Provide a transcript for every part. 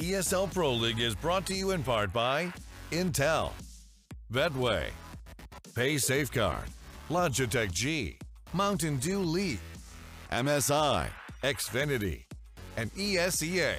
ESL Pro League is brought to you in part by Intel, Betway, Pay Safeguard, Logitech G, Mountain Dew Leaf, MSI, Xfinity, and ESEA.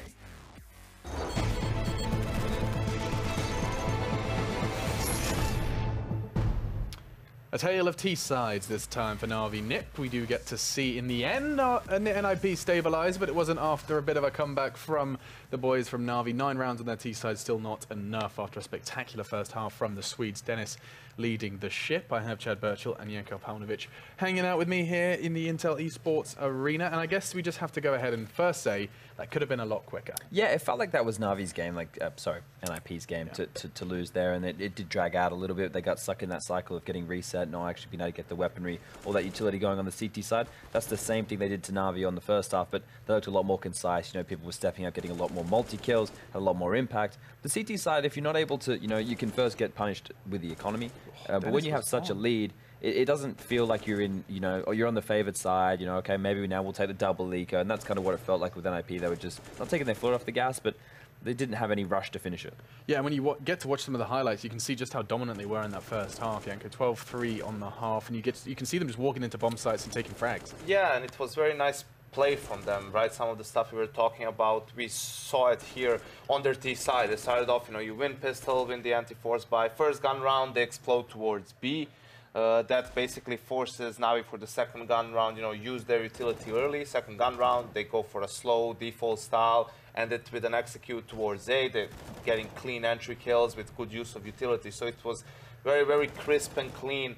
A tale of T-sides this time for NaVi NiP. We do get to see in the end NiP stabilize, but it wasn't after a bit of a comeback from the boys from NaVi. 9 rounds on their T-side, still not enough after a spectacular first half from the Swedes. Dennis leading the ship. I have Chad Birchall and Janko Paunovic hanging out with me here in the Intel Esports arena, and I guess we just have to go ahead and first say that could have been a lot quicker. Yeah, it felt like that was NaVi's game, NiP's game to lose there, and it did drag out a little bit. They got stuck in that cycle of getting reset, not actually being able to get the weaponry or that utility going on the CT side. That's the same thing they did to NaVi on the first half, but they looked a lot more concise. You know, people were stepping up, getting a lot more multi-kills, had a lot more impact. The CT side, if you're not able to, you can first get punished with the economy, but when you have such a lead, it doesn't feel like you're in, or you're on the favored side, okay, maybe now we'll take the double eco, and that's kind of what it felt like with NiP. They were just not taking their foot off the gas, but they didn't have any rush to finish it. Yeah, and when you get to watch some of the highlights, you can see just how dominant they were in that first half, Janko. 12-3 on the half, and you can see them just walking into bomb sites and taking frags. Yeah, and it was very nice play from them, right? Some of the stuff we were talking about, we saw it here on their T side. They started off, you win pistol, win the anti-force buy. First gun round, they explode towards B. That basically forces NaVi for the second gun round, use their utility early. Second gun round, they go for a slow default style, and it with an execute towards A. They're getting clean entry kills with good use of utility. So it was very, very crisp and clean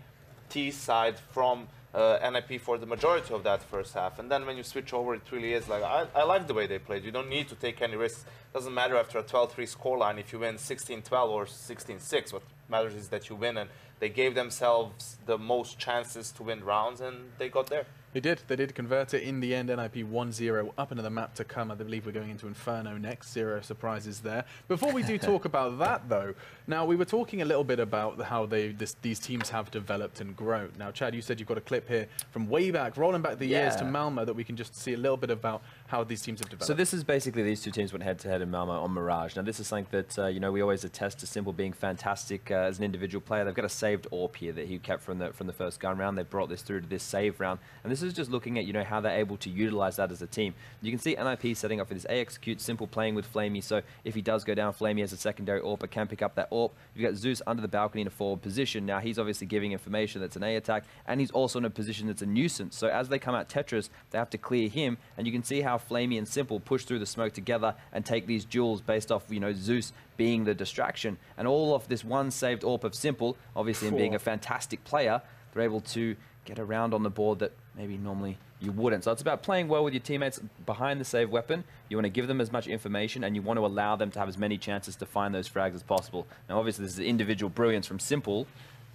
T side from NiP for the majority of that first half. And then when you switch over, it really is like, I like the way they played. You don't need to take any risks. Doesn't matter after a 12-3 scoreline if you win 16-12 or 16-6. What matters is that you win, and they gave themselves the most chances to win rounds, and they got there. They did convert it in the end. NiP 1-0 up into the map to come. I believe we're going into Inferno next. 0 surprises there. Before we do talk about that, though, now we were talking a little bit about how these teams have developed and grown. Now, Chad, you said you've got a clip here from way back, rolling back the years to Malmo, that we can just see a little bit about how these teams have developed. So this is basically these two teams went head-to-head in Malmo on Mirage. Now, this is something that we always attest to Simple being fantastic as an individual player. They've got a saved AWP here that he kept from the first gun round. They brought this through to this save round, and this is just looking at how they're able to utilize that as a team. You can see NiP setting up for this A execute, Simple playing with Flamey, so if he does go down, Flamey has a secondary AWP, but can pick up that AWP. You've got Zeus under the balcony in a forward position. Now he's obviously giving information that's an A attack, and he's also in a position that's a nuisance. So as they come out Tetris, they have to clear him, and you can see how Flamey and Simple push through the smoke together and take these duels based off Zeus being the distraction, and all of this one saved AWP of Simple, obviously and being a fantastic player, they're able to get around on the board that maybe normally you wouldn't. So it's about playing well with your teammates behind the save weapon. You want to give them as much information, and you want to allow them to have as many chances to find those frags as possible. Now, obviously, this is individual brilliance from Simple.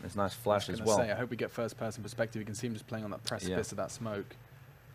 There's a nice flash as well. I hope we get first-person perspective. You can see him just playing on that precipice of that smoke.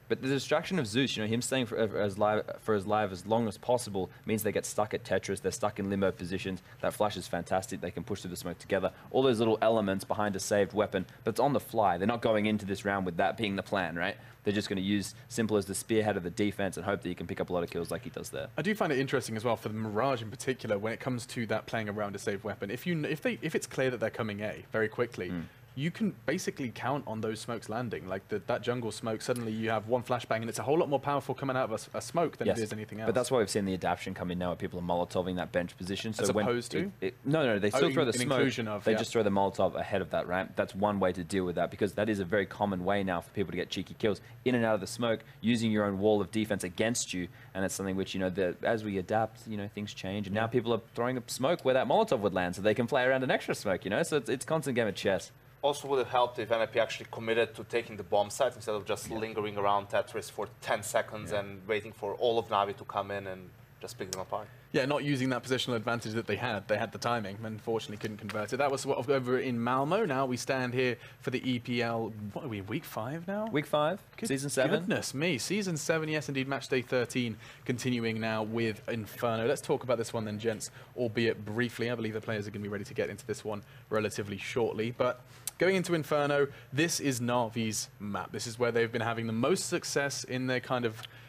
But the distraction of Zeus, him staying for as live as long as possible means they get stuck at Tetris. They're stuck in limbo positions. That flash is fantastic. They can push through the smoke together. All those little elements behind a saved weapon, but it's on the fly. They're not going into this round with that being the plan, right? They're just going to use Simple as the spearhead of the defense and hope that he can pick up a lot of kills like he does there. I do find it interesting as well for the Mirage in particular when it comes to that playing around a saved weapon. If it's clear that they're coming A very quickly, you can basically count on those smokes landing. Like that jungle smoke, suddenly you have one flashbang, and it's a whole lot more powerful coming out of a smoke than it is anything else. But that's why we've seen the adaptation come in now, where people are Molotoving that bench position. So as opposed to? No, they still throw the smoke. They just throw the Molotov ahead of that ramp. That's one way to deal with that, because that is a very common way now for people to get cheeky kills in and out of the smoke, using your own wall of defense against you. And it's something which, as we adapt, things change. And now people are throwing a smoke where that Molotov would land, so they can play around an extra smoke, So it's constant game of chess. Also would have helped if NiP actually committed to taking the bomb site instead of just lingering around Tetris for 10 seconds and waiting for all of NaVi to come in and just pick them apart. Yeah, not using that positional advantage that they had. They had the timing, and unfortunately couldn't convert it. That was what over in Malmo. Now we stand here for the EPL. What are we, week 5 now? Week 5, season 7. Goodness me, season 7, yes indeed, match day 13, continuing now with Inferno. Let's talk about this one then, gents, albeit briefly. I believe the players are going to be ready to get into this one relatively shortly, but Going into Inferno, this is NaVi's map. This is where they've been having the most success in their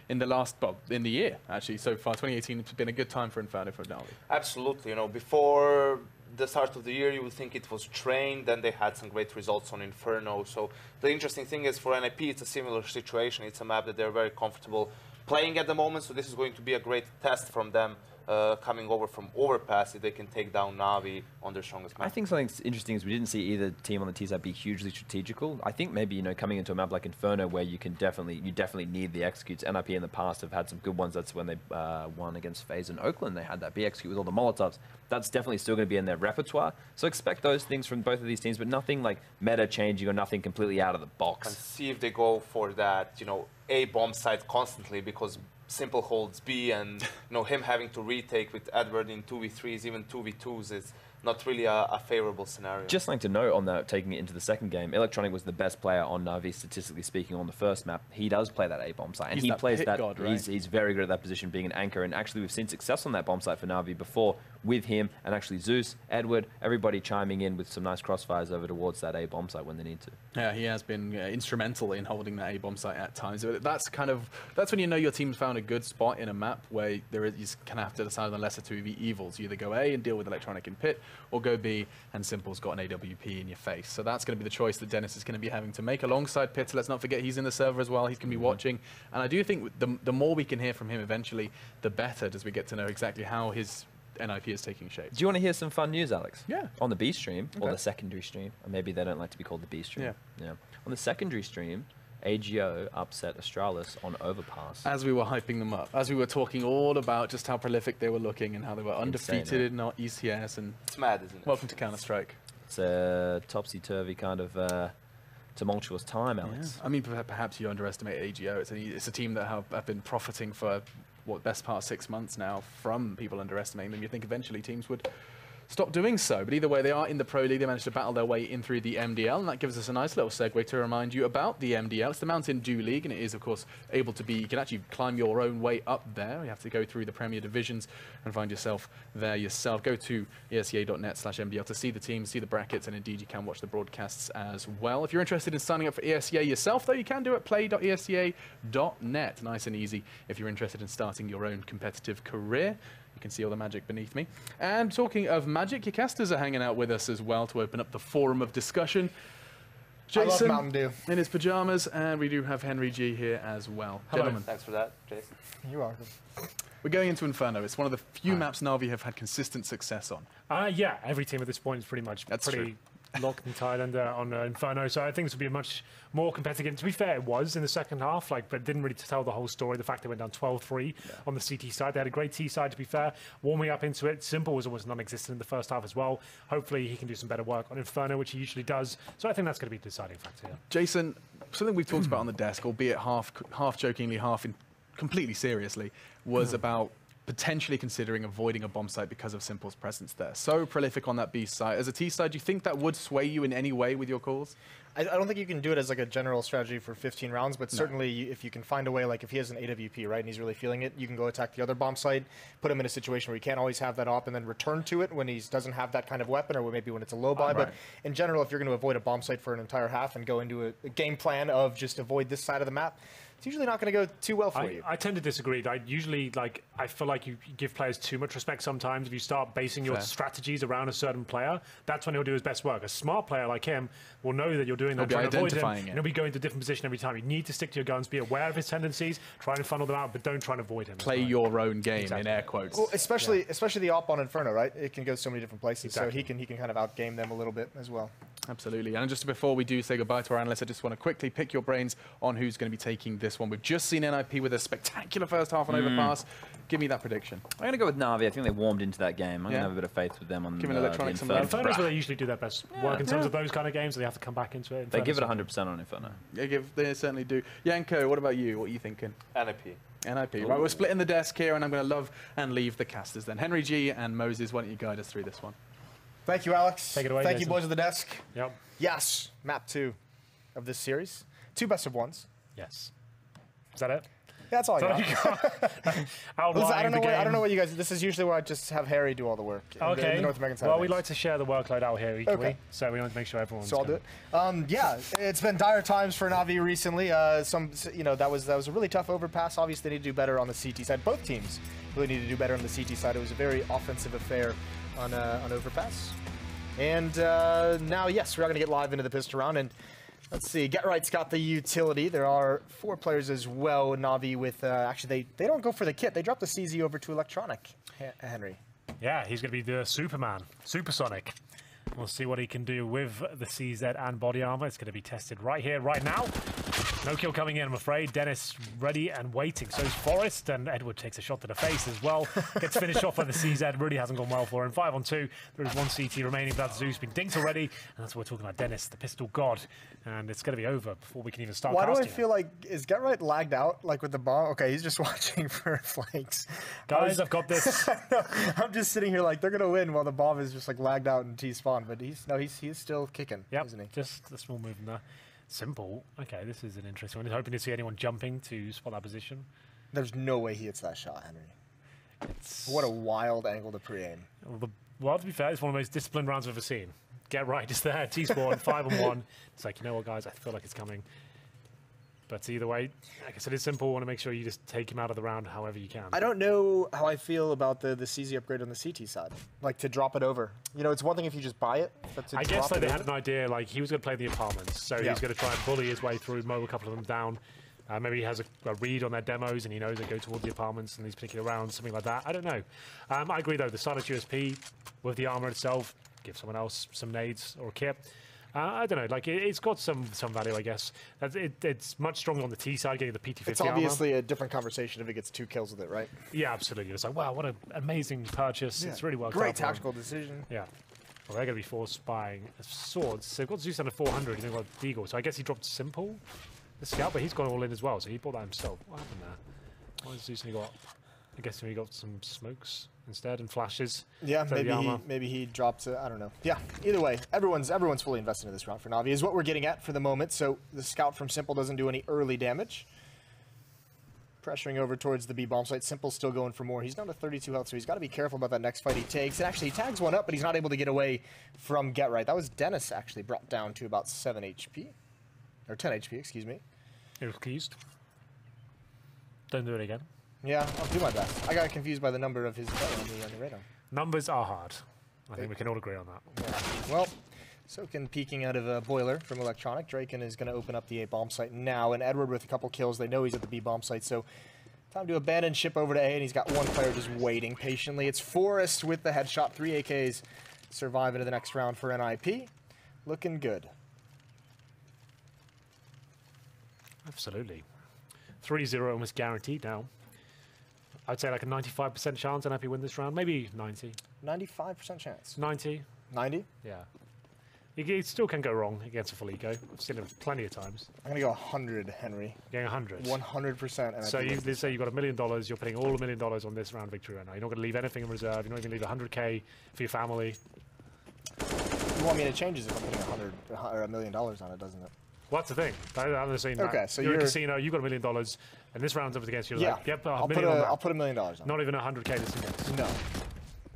in the year, actually, so far. 2018 has been a good time for Inferno for NaVi. Absolutely. You know, before the start of the year, you would think it was Train, then they had some great results on Inferno. So the interesting thing is for NiP, it's a similar situation. It's a map that they're very comfortable playing at the moment, so this is going to be a great test from them. Coming over from Overpass, if they can take down NaVi on their strongest map. I think something interesting is we didn't see either team on the T side be hugely strategical. I think maybe, you know, coming into a map like Inferno where you definitely need the executes. NiP in the past have had some good ones. That's when they won against FaZe in Oakland. They had that B execute with all the Molotovs. That's definitely still going to be in their repertoire. So expect those things from both of these teams, but nothing like meta changing or nothing completely out of the box. And see if they go for that, you know, A bomb site constantly, because Simple holds B, and you know, him having to retake with Edward in 2v3s, even 2v2s, is not really a favorable scenario. Just like to note on that, taking it into the second game, Electronic was the best player on NaVi, statistically speaking, on the first map. He does play that A-bomb site, and he plays that. God, right? He's very good at that position, being an anchor, and actually we've seen success on that bomb site for NaVi before with him, and actually Zeus, Edward, everybody chiming in with some nice crossfires over towards that A-bomb site when they need to. Yeah, he has been instrumental in holding that A-bomb site at times. That's when you know your team's found a good spot in a map where you kind of have to decide on the lesser two evils. You either go A and deal with Electronic in pit, or go B and Simple's got an AWP in your face. So that's going to be the choice that Dennis is going to be having to make alongside Pit. Let's not forget he's in the server as well. He's going to be watching. And I do think the more we can hear from him eventually, the better, as we get to know exactly how his NiP is taking shape. Do you want to hear some fun news, Alex? Yeah. On the B stream, or the secondary stream, or maybe they don't like to be called the B stream. Yeah. On the secondary stream, AGO upset Astralis on Overpass. As we were hyping them up, as we were talking all about just how prolific they were looking and how they were undefeated in our ECS. And it's mad, isn't it? Welcome to Counter-Strike. It's a topsy-turvy kind of tumultuous time, Alex. Yeah. I mean, perhaps you underestimate AGO. It's a team that have been profiting for best part of 6 months now from people underestimating them. You think eventually teams would stop doing so. But either way, they are in the Pro League. They managed to battle their way in through the MDL, and that gives us a nice little segue to remind you about the MDL. It's the Mountain Dew League, and it is, of course, able to be, you can actually climb your own way up there. You have to go through the Premier Divisions and find yourself there yourself. Go to esea.net/MDL to see the teams, see the brackets, and indeed you can watch the broadcasts as well. If you're interested in signing up for ESEA yourself, though, you can do it at play.esea.net. Nice and easy if you're interested in starting your own competitive career. You can see all the magic beneath me. And talking of magic, Yacastas are hanging out with us as well to open up the forum of discussion. Jason I love Mountain Dew. In his pajamas, and we do have Henry G here as well. Hello. Gentlemen. Thanks for that, Jason. You're welcome. We're going into Inferno. It's one of the few maps NaVi have had consistent success on. Yeah, every team at this point is pretty much locked and tied under on Inferno, so I think this will be a much more competitive game. To be fair, it was in the second half, but didn't really tell the whole story. The fact they went down 12-3 on the CT side. They had a great T side, to be fair. Warming up into it, Simple was almost non-existent in the first half as well. Hopefully he can do some better work on Inferno, which he usually does. So I think that's going to be the deciding factor here. Jason, something we've talked about on the desk, albeit half jokingly, half completely seriously, was about potentially considering avoiding a bomb site because of Simple's presence there. So prolific on that B side. As a T side, do you think that would sway you in any way with your calls? I don't think you can do it as like a general strategy for 15 rounds, but certainly if you can find a way, like if he has an AWP, right, and he's really feeling it, you can go attack the other bomb site, put him in a situation where he can't always have that op and then return to it when he doesn't have that kind of weapon, or maybe when it's a low buy. But in general, if you're going to avoid a bomb site for an entire half and go into a game plan of just avoid this side of the map, it's usually not going to go too well for you. I tend to disagree. I feel like you give players too much respect sometimes. If you start basing your strategies around a certain player, that's when he'll do his best work. A smart player like him will know that you're doing that, trying to avoid him, and he'll be going to a different position every time. You need to stick to your guns, be aware of his tendencies, try and funnel them out, but don't try and avoid him. Play your own game, in air quotes. Well, especially the op on Inferno, right? It can go so many different places, so he can kind of outgame them a little bit as well. Absolutely. And just before we do say goodbye to our analysts, I just want to quickly pick your brains on who's going to be taking this one. We've just seen NiP with a spectacular first half on Overpass. Give me that prediction. I'm going to go with NaVi. I think they warmed into that game. I'm going to have a bit of faith with them on Giving Electronic some love. Inferno is where they usually do their best work in terms of those kind of games. They have to come back into it. They give it 100% on Inferno. They certainly do. Yanko, what about you? What are you thinking? NiP. NiP. Right, we're splitting the desk here, and I'm going to love and leave the casters then. Henry G and Moses, why don't you guide us through this one? Thank you, Alex. Take it away, Thank Jason. you, boys of the desk. Yep. Yes, map 2 of this series. 2 best of ones. Yes. Is that it? That's all I got. Listen, I don't know what you guys. This is usually where I just have Harry do all the work. Okay. The North American side. Well, we like to share the workload out here equally, so we want to make sure everyone's. So I'll do it. Yeah, it's been dire times for NaVi recently. That was a really tough overpass. Obviously, they need to do better on the CT side. Both teams really need to do better on the CT side. It was a very offensive affair on overpass. And now, yes, we're going to get live into the pistol round. And let's see, Get Right's got the utility. There are 4 players as well. NaVi with, actually, they don't go for the kit. They drop the CZ over to Electronic, Henry. Yeah, he's going to be the Superman, Supersonic. We'll see what he can do with the CZ and body armor. It's going to be tested right here, right now. No kill coming in, I'm afraid. Dennis ready and waiting. So is Forrest, and Edward takes a shot to the face as well. Gets finished off by the CZ. Really hasn't gone well for him. 5 on 2. There is 1 CT remaining. That's Zeus been dinked already. And that's what we're talking about, Dennis, the pistol god. And it's going to be over before we can even start Why do I casting feel like, is Get Right lagged out, like with the bomb? Okay, he's just watching for flanks. Guys, I've got this. I'm just sitting here like, they're going to win while the bomb is just like lagged out in T-spawn. But he's still kicking, isn't he? Just a small movement there. Simple. Okay, this is an interesting one. He's hoping to see anyone jumping to spot that position. There's no way he hits that shot, Henry. What a wild angle to pre-aim. Well, to be fair, it's one of the most disciplined rounds I've ever seen. Get Right, just there. T-spawn, 5 on 1. It's like, you know what, guys, I feel like it's coming. But either way, like I said, it's simple. I want to make sure you just take him out of the round however you can. I don't know how I feel about the CZ upgrade on the CT side. Like, to drop it over. You know, it's one thing if you just buy it, but to I guess like, they had an idea, like, he was going to play the apartments. So yeah. He's going to try and bully his way through, mow a couple of them down. Maybe he has a read on their demos and he knows they go towards the apartments in these particular rounds, something like that. I don't know. I agree, though. The silent USP with the armor itself, give someone else some nades or a kit. I don't know, like it's got some value, I guess. It's much stronger on the T side, getting the PT-50 It's obviously a different conversation if it gets 2 kills with it, right? Yeah, absolutely. It's like, wow, what an amazing purchase. Yeah. It's really well done. Great tactical decision. Yeah. Well, they're going to be forced buying swords. So they've got Zeus under 400, and they've got Deagle. So I guess he dropped Simple, the scout, but he's gone all in as well. So he bought that himself. What happened there? Why has Zeus only got... I guess he got some smokes instead and flashes. Yeah, maybe he dropped. I don't know. Yeah. Either way, everyone's fully invested in this round for NaVi is what we're getting at for the moment. So the scout from Simple doesn't do any early damage. Pressuring over towards the B bomb site. Simple's still going for more. He's down to 32 health, so he's got to be careful about that next fight he takes. And actually, he tags one up, but he's not able to get away from Get Right. That was Dennis actually brought down to about 7 HP, or 10 HP, excuse me. It was confused. Don't do it again. Yeah, I'll do my best. I got confused by the number of his player on the radar. Numbers are hard. I think we can all agree on that. Yeah. Well, Soken peeking out of a boiler from Electronic. Draken is going to open up the A bomb site now, and Edward with a couple kills. They know he's at the B bomb site, so time to abandon ship over to A, and he's got 1 player just waiting patiently. It's Forrest with the headshot. 3 AKs survive into the next round for NiP. Looking good. Absolutely. 3-0 almost guaranteed now. I'd say like a 95% chance NiP win this round. Maybe 90. 95% chance. 90. 90? Yeah. You still can go wrong against a full eco. I've seen it plenty of times. I'm going to go 100, Henry. Getting 100. 100%. So they say you've got $1 million. You're putting all $1 million on this round victory right now. You're not going to leave anything in reserve. You're not even going to leave 100K for your family. You want me to change it if I'm putting $100 million on it, doesn't it? Well, that's the thing. I'm saying that. Okay, so you're in a casino, you've got $1 million, and this round's up against you. Yeah, like, yep, I'll put $1 million on. Not even 100K this against. No,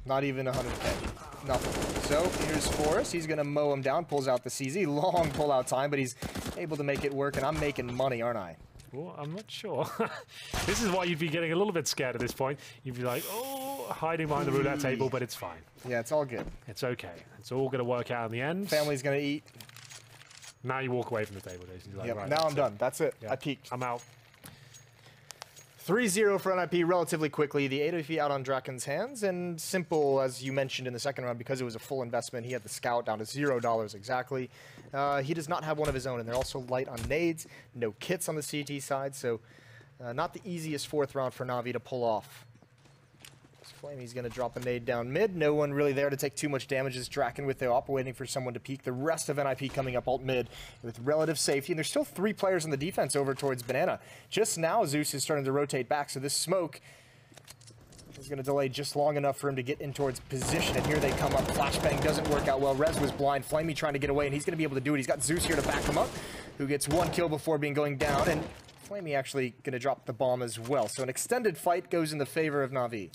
not even 100K. Nothing. So here's Forrest. He's going to mow him down, pulls out the CZ. Long pull-out time, but he's able to make it work, and I'm making money, aren't I? Well, I'm not sure. This is why you'd be getting a little bit scared at this point. You'd be like, oh, hiding behind the roulette table, but it's fine. Yeah, it's all good. It's okay. It's all going to work out in the end. Family's going to eat. Now you walk away from the table, Jason. Like, yep, right, now I'm done. That's it. Yeah. I peaked. I'm out. 3-0 for NiP relatively quickly. The AWP out on Draken's hands, and Simple, as you mentioned in the second round, because it was a full investment, he had the scout down to $0 exactly. He does not have one of his own, and they're also light on nades. No kits on the CT side, so not the easiest 4th round for NaVi to pull off. Flamey's going to drop a nade down mid. No one really there to take too much damage as Draken with the op, waiting for someone to peek. The rest of NiP coming up alt mid with relative safety. And there's still 3 players on the defense over towards Banana. Just now, Zeus is starting to rotate back, so this smoke is going to delay just long enough for him to get in towards position. And here they come up. Flashbang doesn't work out well. Rez was blind. Flamey trying to get away, and he's going to be able to do it. He's got Zeus here to back him up, who gets 1 kill before going down. And Flamey actually going to drop the bomb as well. So an extended fight goes in the favor of NaVi.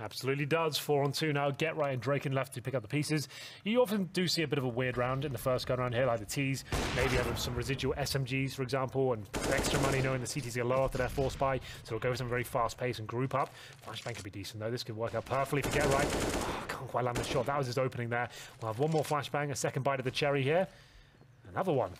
Absolutely does. 4-on-2 now. Get right and Draken left to pick up the pieces. You often do see a bit of a weird round in the first gun round here, like the T's. Maybe have some residual SMGs, for example, and extra money knowing the CTs are low after their force buy. So it'll go with some very fast pace and group up. Flashbang could be decent, though. This could work out perfectly for Get Right. Oh, can't quite land the shot. That was his opening there. We'll have one more flashbang, a second bite of the cherry here. Another one.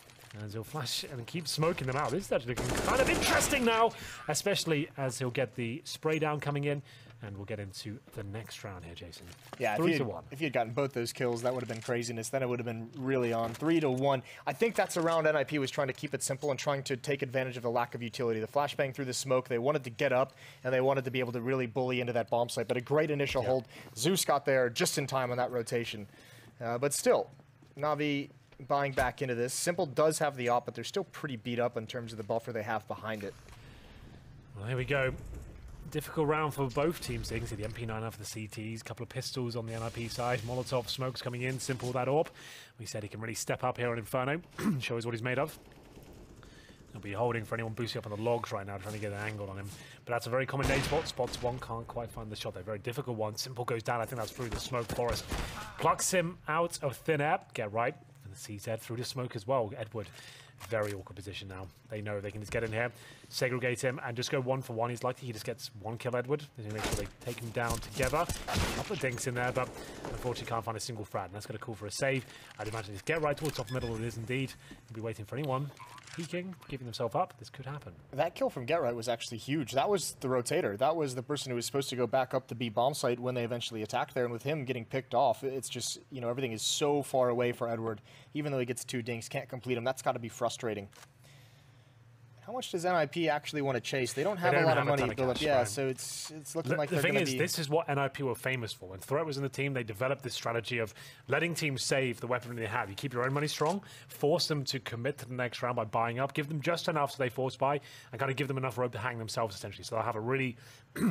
As he'll flash and keep smoking them out. This is actually looking kind of interesting now, especially as he'll get the spray down coming in. And we'll get into the next round here, Jason. Yeah, 3-1. If he had gotten both those kills, that would have been craziness. Then it would have been really on. 3-1. I think that's a round NiP was trying to keep it simple and trying to take advantage of the lack of utility. The flashbang through the smoke, they wanted to get up, and they wanted to be able to really bully into that bomb site. But a great initial hold. Zeus got there just in time on that rotation. But still, NaVi buying back into this. Simple does have the op, but they're still pretty beat up in terms of the buffer they have behind it. Well, here we go. Difficult round for both teams. So you can see the MP9 for the CTs, a couple of pistols on the NiP side, Molotov smokes coming in, Simple that AWP. We said he can really step up here on Inferno, show us what he's made of. He'll be holding for anyone boosting up on the logs right now, trying to get an angle on him. But that's a very common nade spot. Spots one, can't quite find the shot there. Very difficult one. Simple goes down. I think that's through the smoke. Forest plucks him out of thin air. Get right. And the CZ through the smoke as well. Edward, very awkward position now. They know they can just get in here, segregate him, and just go 1-for-1. He's likely he just gets one kill, Edward. They're going to make sure they take him down together. A couple of dinks in there, but unfortunately can't find a single frag. And that's going to call for a save. I'd imagine it's Get Right towards top middle. It is indeed. He'll be waiting for anyone. Peeking, giving themselves up. This could happen. That kill from Get Right was actually huge. That was the rotator. That was the person who was supposed to go back up to B bomb site when they eventually attacked there. And with him getting picked off, it's just, you know, everything is so far away for Edward. Even though he gets 2 dinks, can't complete them. That's got to be frustrating. How much does NiP actually want to chase? They don't have a lot of money built up. Yeah, right. So it's looking like the they're thing going is, to be... this is what NiP were famous for. When Threat was in the team, they developed this strategy of letting teams save the weaponry they have. You keep your own money strong, force them to commit to the next round by buying up, give them just enough so they force buy, and kind of give them enough rope to hang themselves, essentially. So they'll have a really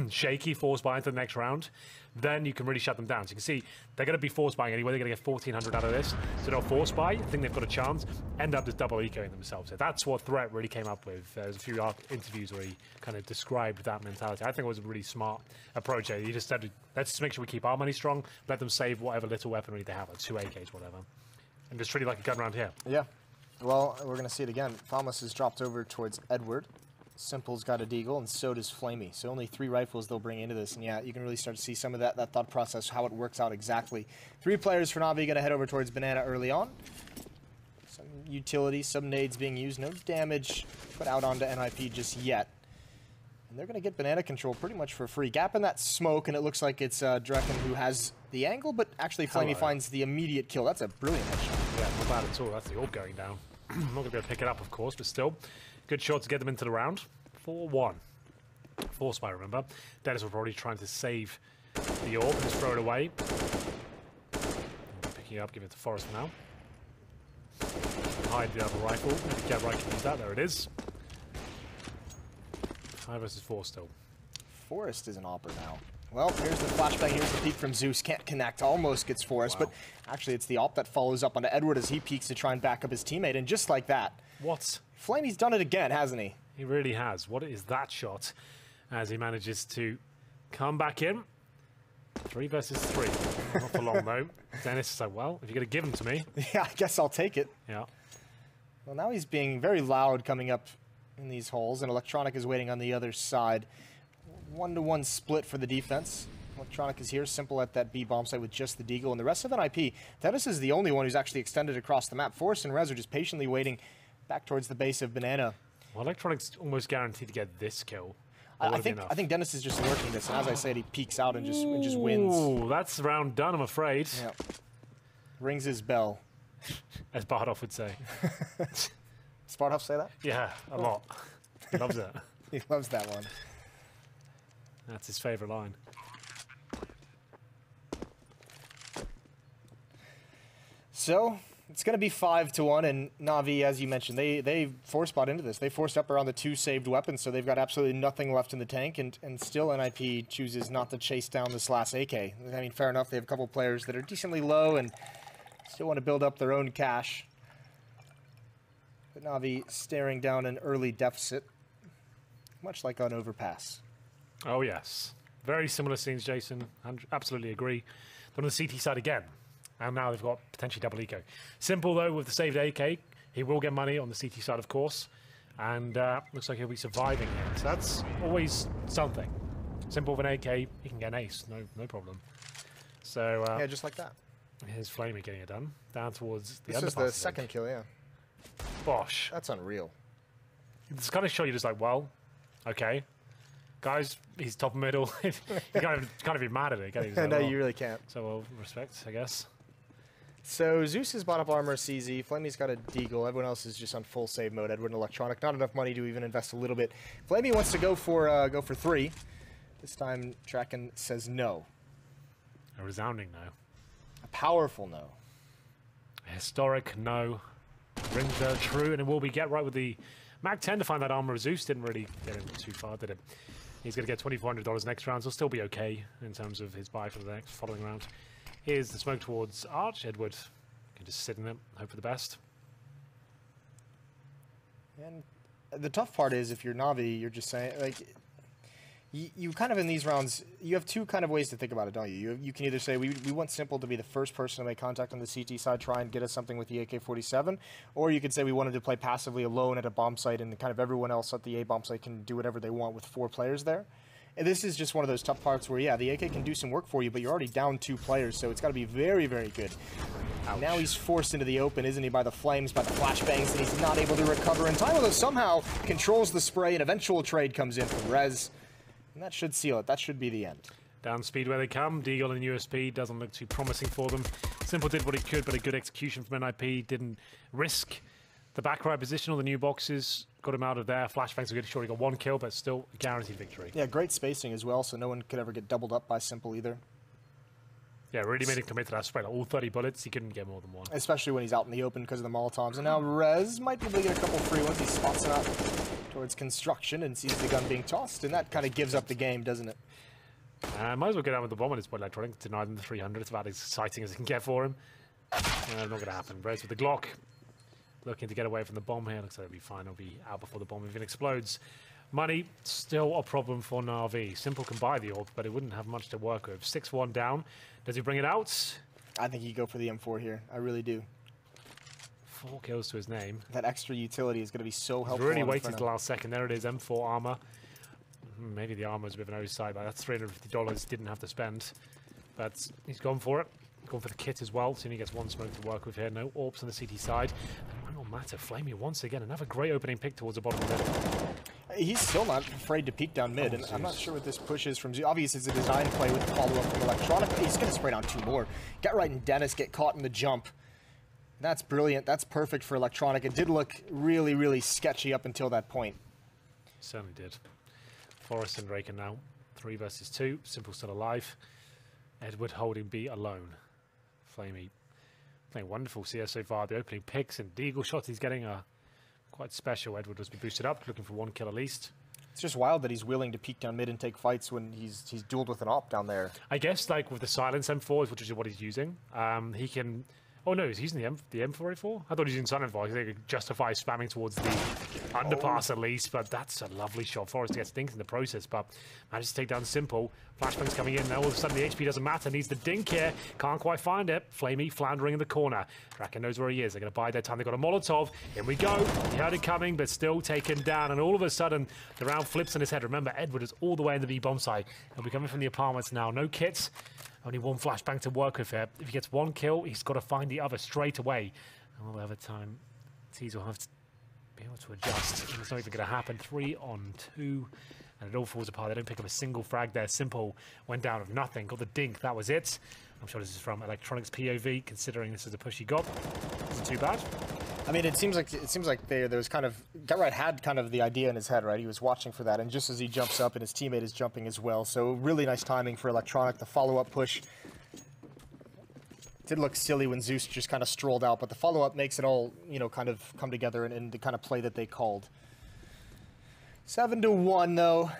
shaky force buy into the next round. Then you can really shut them down. So you can see they're going to be force buying anyway. They're going to get 1,400 out of this. So they'll force buy. I think they've got a chance. End up just double ecoing themselves. So that's what Threat really came up with. There's a few interviews where he kind of described that mentality. I think it was a really smart approach. He just said, let's just make sure we keep our money strong. Let them save whatever little weaponry they have, like 2 AKs, whatever. And just treat it like a gun round here. Yeah. Well, we're going to see it again. Thomas has dropped over towards Edward. Simple's got a deagle, and so does Flamey. So only 3 rifles they'll bring into this. And yeah, you can really start to see some of that thought process, how it works out exactly. 3 players for NaVi going to head over towards Banana early on. Some utility, some nades being used. No damage put out onto NiP just yet. And they're going to get Banana control pretty much for free. Gap in that smoke, and it looks like it's Draken who has the angle, but actually Flamey finds the immediate kill. That's a brilliant headshot. Yeah, not bad at all. That's the orb going down. I'm not going to be able to pick it up, of course, but still. Good shot to get them into the round. 4-1. Force buy, remember. Dennis was already trying to save the orb and just throw it away. Picking it up, give it to Forrest now. Hide the other rifle. Maybe Get Right can use that. There it is. 5 versus 4 still. Forrest is an opper now. Well, here's the flashbang. Here's the peek from Zeus. Can't connect. Almost gets Forrest, but actually it's the op that follows up onto Edward as he peeks to try and back up his teammate. And just like that, what? Flamey's done it again, hasn't he? He really has. What is that shot? As he manages to come back in. 3 versus 3. Not for long, though. Dennis is like, well, if you're going to give them to me. Yeah, I guess I'll take it. Yeah. Well, now he's being very loud coming up in these holes, and Electronic is waiting on the other side. 1-to-1 split for the defense. Electronic is here, Simple at that B bomb site with just the deagle, and the rest of NiP. Dennis is the only one who's actually extended across the map. Forrest and Rez are just patiently waiting back towards the base of Banana. Well, Electronic's almost guaranteed to get this kill. I think Dennis is just lurking this, and as I said, he peeks out and just wins. Ooh, that's round done, I'm afraid. Yeah. Rings his bell. As Bardolph would say. Does Bardolph say that? Yeah, a lot. He loves it. He loves that one. That's his favourite line. So it's going to be 5-1, and NaVi, as you mentioned, they force bought into this. They forced up around the 2 saved weapons, so they've got absolutely nothing left in the tank, and still NiP chooses not to chase down this last AK. I mean, fair enough, they have a couple players that are decently low and still want to build up their own cash. But NaVi staring down an early deficit. much like on Overpass. Oh, yes. Very similar scenes, Jason. Absolutely agree. They're on the CT side again. And now they've got potentially double eco. Simple, though, with the saved AK. He will get money on the CT side, of course. And looks like he'll be surviving here. So that's always something. Simple with an AK, he can get an ace. No problem. So yeah, just like that. Here's Flamey getting it done. Down towards the This is the second kill, yeah. Bosh. That's unreal. It's kind of show you just like, well, okay. Guys, he's top middle. You kind of be mad at it. Can't you? No, Well, you really can't. So we'll respect, I guess. So Zeus has bought up armor CZ. Flamey's got a Deagle. Everyone else is just on full save mode. Edward and Electronic. Not enough money to even invest a little bit. Flamey wants to go for 3. This time Traken says no. A resounding no. A powerful no. A historic no. Rings true, and it will be get right with the Mag 10 to find that armor. Zeus didn't really get him too far, did it? He's going to get $2,400 next round. He'll still be okay in terms of his buy for the next following round. Here's the smoke towards Arch. Edward can just sit in it, hope for the best. And the tough part is if you're NaVi, you're just saying, like, you kind of in these rounds, you have two kind of ways to think about it, don't you? You can either say, we want Simple to be the first person to make contact on the CT side, try and get us something with the AK-47, or you could say we wanted to play passively alone at a bomb site and kind of everyone else at the A bomb site can do whatever they want with 4 players there. And this is just one of those tough parts where, yeah, the AK can do some work for you, but you're already down 2 players, so it's got to be very, very good. Now he's forced into the open, isn't he, by the flames, by the flashbangs, and he's not able to recover in time, although somehow controls the spray, and eventual trade comes in from Rez. And that should seal it. That should be the end. Down speed where they come. Deagle and USP doesn't look too promising for them. Simple did what he could, but a good execution from NiP. Didn't risk the back right position or the new boxes. Got him out of there. Flashbangs are good. Sure, he got 1 kill, but still a guaranteed victory. Yeah, great spacing as well, so no one could ever get doubled up by Simple either. Yeah, really made him commit to that spray. Like all 30 bullets, he couldn't get more than 1. Especially when he's out in the open because of the Molotovs. And now Rez might be able to get a couple free ones. He spots it out towards construction and sees the gun being tossed, and that kind of gives up the game, doesn't it? Might as well get out with the bomb on his point. Electronic denied him the 300. It's about as exciting as it can get for him. Not going to happen. Rez with the Glock, looking to get away from the bomb here. Looks like it'll be fine. It'll be out before the bomb even explodes. Money, still a problem for NaVi. Simple can buy the ult, but it wouldn't have much to work with. 6-1 down. Does he bring it out? I think you go for the M4 here. I really do. 4 kills to his name. That extra utility is going to be so helpful. He's really waited to the last second. There it is, M4 armor. Maybe the armor is a bit of an oversight, but that's $350 didn't have to spend. But he's gone for it. Gone for the kit as well. Soon he gets 1 smoke to work with here. No AWPs on the CT side. It might not matter. Flamey once again. Another great opening pick towards the bottom of the middle. He's still not afraid to peek down mid, and I'm not sure what this push is from Zeus. Obviously, it's a design play with the follow-up from Electronic, but he's going to spray down 2 more. Get right and Dennis get caught in the jump. That's brilliant. That's perfect for Electronic. It did look really, really sketchy up until that point. Certainly did. Forrest and Raken now. 3 versus 2. Simple still alive. Edward holding B alone. Flamey playing wonderful CS so far. The opening picks and Deagle shots he's getting are quite special. Edward has been boosted up, looking for 1 kill at least. It's just wild that he's willing to peek down mid and take fights when he's dueled with an op down there. I guess like with the silence M4s, which is what he's using, he can. Oh no, he's using the M4A4? I thought he was using silent M4. I think he could justify spamming towards the underpass at least, but that's a lovely shot. Forrest gets dinked in the process, but manages to take down Simple. Flashbang's coming in now. All of a sudden the HP doesn't matter. Needs the dink here. Can't quite find it. Flamey floundering in the corner. Draken knows where he is. They're going to buy their time. They've got a Molotov. In we go. He heard it coming, but still taken down. And all of a sudden, the round flips on his head. Remember, Edward is all the way in the B bomb site. He'll be coming from the apartments now. No kits. Only 1 flashbang to work with here. If he gets 1 kill, he's got to find the other straight away. And all the other time, Tease will have to be able to adjust. It's not even going to happen. 3 on 2. And it all falls apart. They don't pick up a single frag there. Simple went down with nothing. Got the dink. That was it. I'm sure this is from Electronic's POV, considering this is the push he got. Isn't too bad. I mean, it seems like there was kind of Gutright had kind of the idea in his head, right? He was watching for that, and just as he jumps up, and his teammate is jumping as well. So really nice timing for Electronic. The follow-up push did look silly when Zeus just kind of strolled out, but the follow-up makes it all, you know, kind of come together in the kind of play that they called. 7-1 though,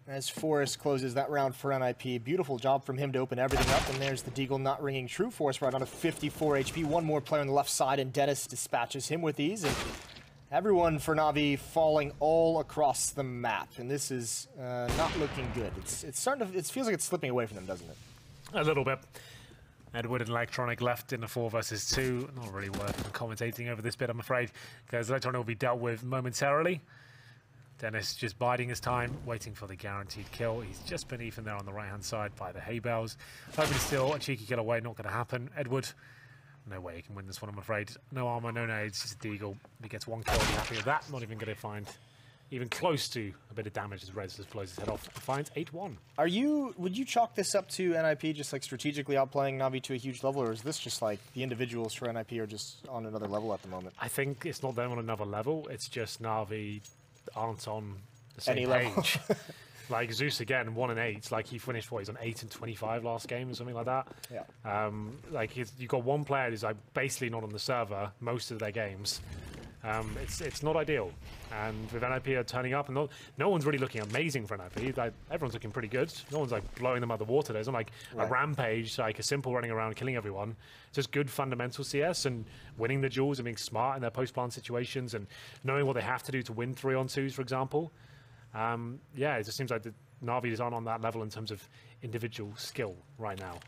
as Forrest closes that round for NiP. Beautiful job from him to open everything up, and there's the Deagle not ringing true. Forrest right on a 54 HP. 1 more player on the left side, and Dennis dispatches him with ease. And Everyone for NaVi falling all across the map, and this is not looking good. It's starting to. It feels like it's slipping away from them, doesn't it? A little bit. Edward and Electronic left in the 4 versus 2. Not really worth commentating over this bit, I'm afraid, because Electronic will be dealt with momentarily. Dennis just biding his time, waiting for the guaranteed kill. He's just beneath him there on the right-hand side by the hay bales. Hoping still a cheeky kill away, not going to happen. Edward, no way he can win this one, I'm afraid. No armor, no nades, just a deagle. If he gets 1 kill, he'll be happy with that. Not even going to find even close to a bit of damage as Rez just blows his head off. Finds 8-1. Would you chalk this up to NiP just like strategically outplaying NaVi to a huge level, or is this just like the individuals for NiP are just on another level at the moment? I think it's not them on another level. It's just NaVi aren't on the same Any page. Like Zeus again, 1 and 8. Like he finished what? He's on 8 and 25 last game or something like that. Yeah. Like you've got one player who's like basically not on the server most of their games. It's not ideal. And with NiP turning up, and no one's really looking amazing for NiP. Like, everyone's looking pretty good. No one's like blowing them out of the water. There's not like a rampage, like a simple running around killing everyone. Just good fundamental CS and winning the duels and being smart in their post-plant situations and knowing what they have to do to win 3-on-2s, for example. Yeah, it just seems like the NaVi aren't on that level in terms of individual skill right now.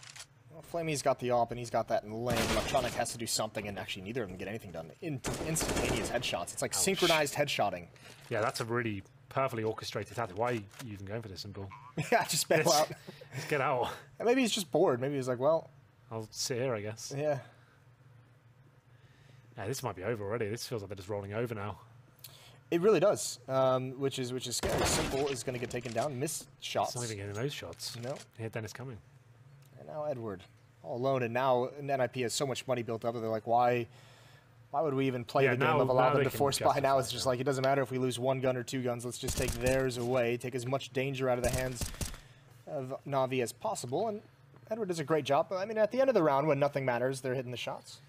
Well, Flamey's got the AWP and he's got that in lane. Electronic has to do something, and actually neither of them get anything done. Instantaneous headshots. It's like synchronized headshotting. Yeah, that's a really perfectly orchestrated tactic. Why are you even going for this, Simple? Yeah, just bail out. Let's get out. And maybe he's just bored. Maybe he's like, well, I'll sit here, I guess. Yeah. Yeah, this might be over already. This feels like they're just rolling over now. It really does, which is scary. Simple is going to get taken down. Missed shots. It's not even getting those shots. No. He had Dennis coming. And now Edward, all alone. And now NiP has so much money built up that they're like, why would we even play the game of allow them to force buy? Now it's just like, it doesn't matter if we lose 1 gun or 2 guns. Let's just take theirs away, take as much danger out of the hands of NaVi as possible. And Edward does a great job. I mean, at the end of the round, when nothing matters, they're hitting the shots.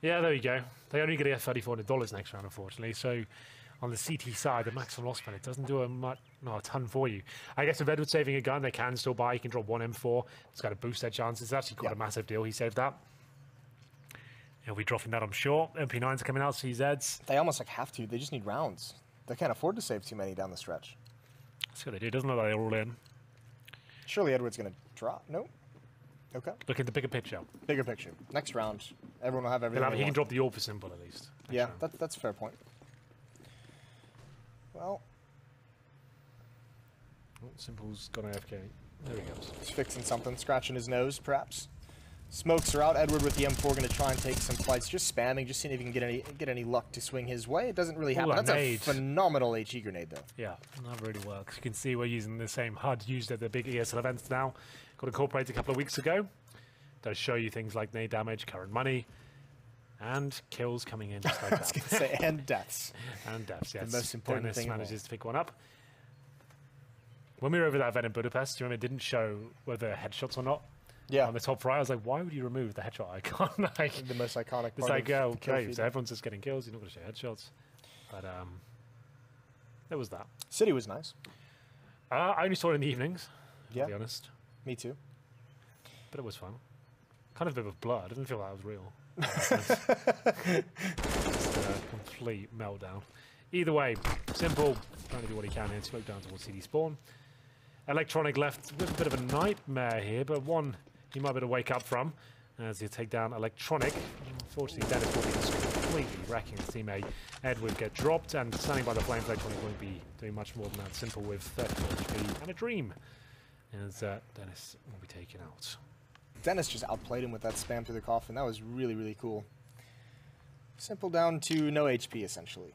Yeah, there you go. They only get $3,400 next round, unfortunately. So on the CT side, the maximum loss spend, it doesn't do a ton for you. I guess if Edward's saving a gun, they can still buy. He can drop 1 M4. It's got to boost their chances. It's actually quite a massive deal. He saved that. He'll be dropping that, I'm sure. MP9's coming out, CZs. They almost like have to. They just need rounds. They can't afford to save too many down the stretch. That's what they do. Doesn't look like they're all in. Surely Edward's going to drop. No? Okay. Look at the bigger picture. Bigger picture. Next round, everyone will have everything. He can drop the AWP for Simple, at least. Yeah, that's a fair point. Well, Simple's gone AFK. There he goes. He's fixing something, scratching his nose, perhaps. Smokes are out. Edward with the M4 going to try and take some fights, just spamming, just seeing if he can get any luck to swing his way. It doesn't really happen. That's a phenomenal HE grenade, though. Yeah, that really works. You can see we're using the same HUD used at the big ESL events now. Got incorporated a couple of weeks ago. Does show you things like nade damage, current money, and kills coming in just like that. I was going to say, and deaths. And deaths, yes. The most important Dennis thing manages to pick one up. When we were over that event in Budapest, do you remember it didn't show whether headshots or not? Yeah. On the top right, I was like, why would you remove the headshot icon? Like, the most iconic part. It's like, oh, great, so everyone's just getting kills, you're not going to show headshots. But there was that. City was nice. I only saw it in the evenings, to be honest. Me too. But it was fun. Kind of a bit of blood. I didn't feel that was real. Just a complete meltdown. Either way, Simple trying to do what he can here, smoke down towards CD spawn. Electronic left with a bit of a nightmare here, but one he might be able to wake up from as he'll take down Electronic. Unfortunately, Dennis will be completely wrecking his teammate. Edward get dropped, and standing by the flames, Electronic won't be doing much more than that. Simple with 34 HP and a dream, as Dennis will be taken out. Dennis just outplayed him with that spam through the coffin. That was really, really cool. Simple down to no HP, essentially.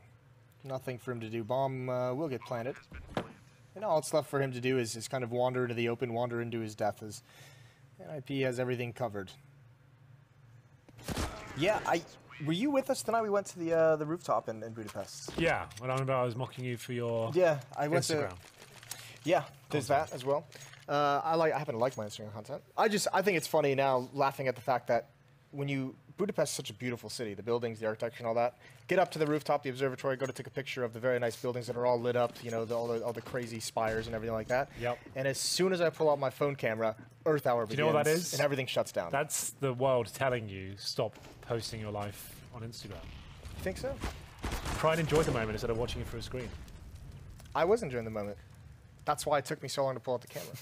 Nothing for him to do. Bomb will get planted. And all that's left for him to do is kind of wander into the open, wander into his death, as NiP has everything covered. Yeah, were you with us tonight? We went to the rooftop in Budapest. Yeah, when I was mocking you for your I went Instagram. Yeah, there's that as well. I happen to like my Instagram content. I think it's funny now, laughing at the fact that Budapest is such a beautiful city, the buildings, the architecture and all that. Get up to the rooftop, the observatory, go to take a picture of the very nice buildings that are all lit up, you know, all the crazy spires and everything like that. Yep. And as soon as I pull out my phone camera, Earth Hour begins. Do you know what that is? And everything shuts down. That's the world telling you, stop posting your life on Instagram. You think so? try and enjoy the moment instead of watching it through a screen. I was enjoying the moment. That's why it took me so long to pull out the camera.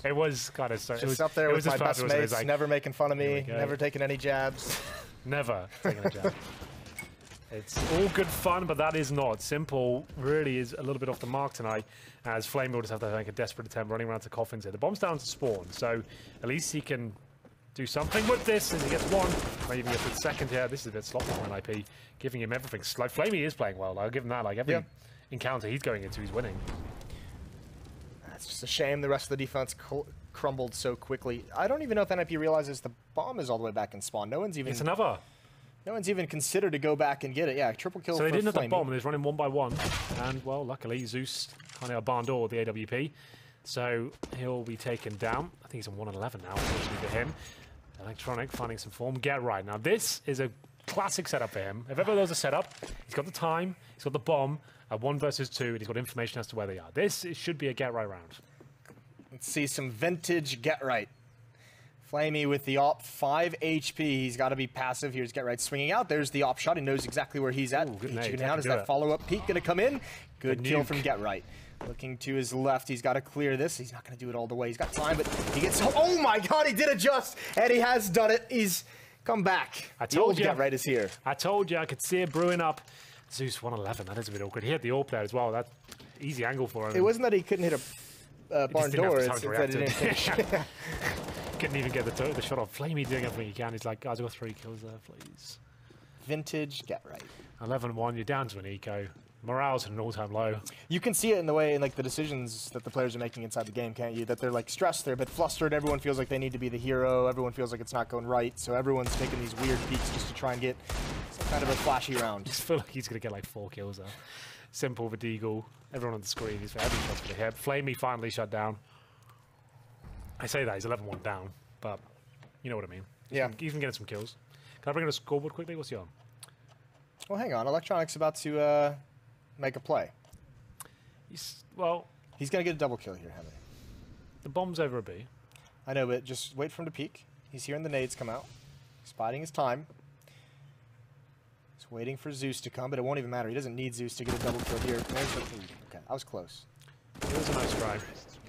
It was kind of so. Just up there with my best mates, like, never making fun of me, never taking any jabs. Never taking a jab. It's all good fun, but that is not. Simple really is a little bit off the mark tonight, as Flame will just have to make a desperate attempt running around to coffins here. The bomb's down to spawn, so at least he can do something with this as he gets one. Might even get to the second here. This is a bit sloppy for NiP, giving him everything. Like, Flamey is playing well. I'll give him that. Like, every encounter he's going into, he's winning. It's just a shame the rest of the defense crumbled so quickly. I don't even know if NiP realizes the bomb is all the way back in spawn. No one's even... It's another. No one's even considered to go back and get it. Yeah, triple kill. So they for didn't have Flamey. the bomb, and he's running one by one. And, well, luckily, Zeus kind of barn door with the AWP. So he'll be taken down. I think he's on 1-11 now, unfortunately for him. Electronic finding some form. Get right. Now, this is a classic setup for him. If ever there was a setup, he's got the time, he's got the bomb, at 1 versus 2, and he's got information as to where they are. This should be a get right round. Let's see some vintage get right. Flamey with the op, 5 HP. He's got to be passive. Here's get right swinging out. There's the op shot. He knows exactly where he's at. Down. Is that follow-up peek going to come in? Good kill from get right. Looking to his left. He's got to clear this. He's not going to do it all the way. He's got time, but he gets... Oh, my God. He did adjust, and he has done it. He's come back. I told you. Get right is here. I told you. I could see it brewing up. Zeus 1-11. That is a bit awkward. He had the AWP there as well. That easy angle for him. It wasn't that he couldn't hit a barn door. It's that he didn't finish. Couldn't even get the shot off. Flamey doing everything he can. He's like, guys, I've got 3 kills there, please. Vintage get right. 11-1. You're down to an eco. Morale's at an all-time low. You can see it in the way, in like the decisions that the players are making inside the game, can't you? That they're like stressed, they're a bit flustered. Everyone feels like they need to be the hero. Everyone feels like it's not going right. So everyone's taking these weird peeks just to try and get some kind of a flashy round. I just feel like he's going to get like 4 kills there. Simple for Deagle. Everyone on the screen. He's every shot's going to hit. Flamey finally shut down. I say that he's 11-1 down, but you know what I mean. He's been getting some kills. Can I bring in a scoreboard quickly? What's he on? Well, hang on. Electronic's about to make a play. He's going to get a double kill here, Henry. The bomb's over a B. I know, but just wait for him to peek. He's hearing the nades come out. He's biding his time. He's waiting for Zeus to come, but it won't even matter. He doesn't need Zeus to get a double kill here. Okay, I was close. It was a nice try.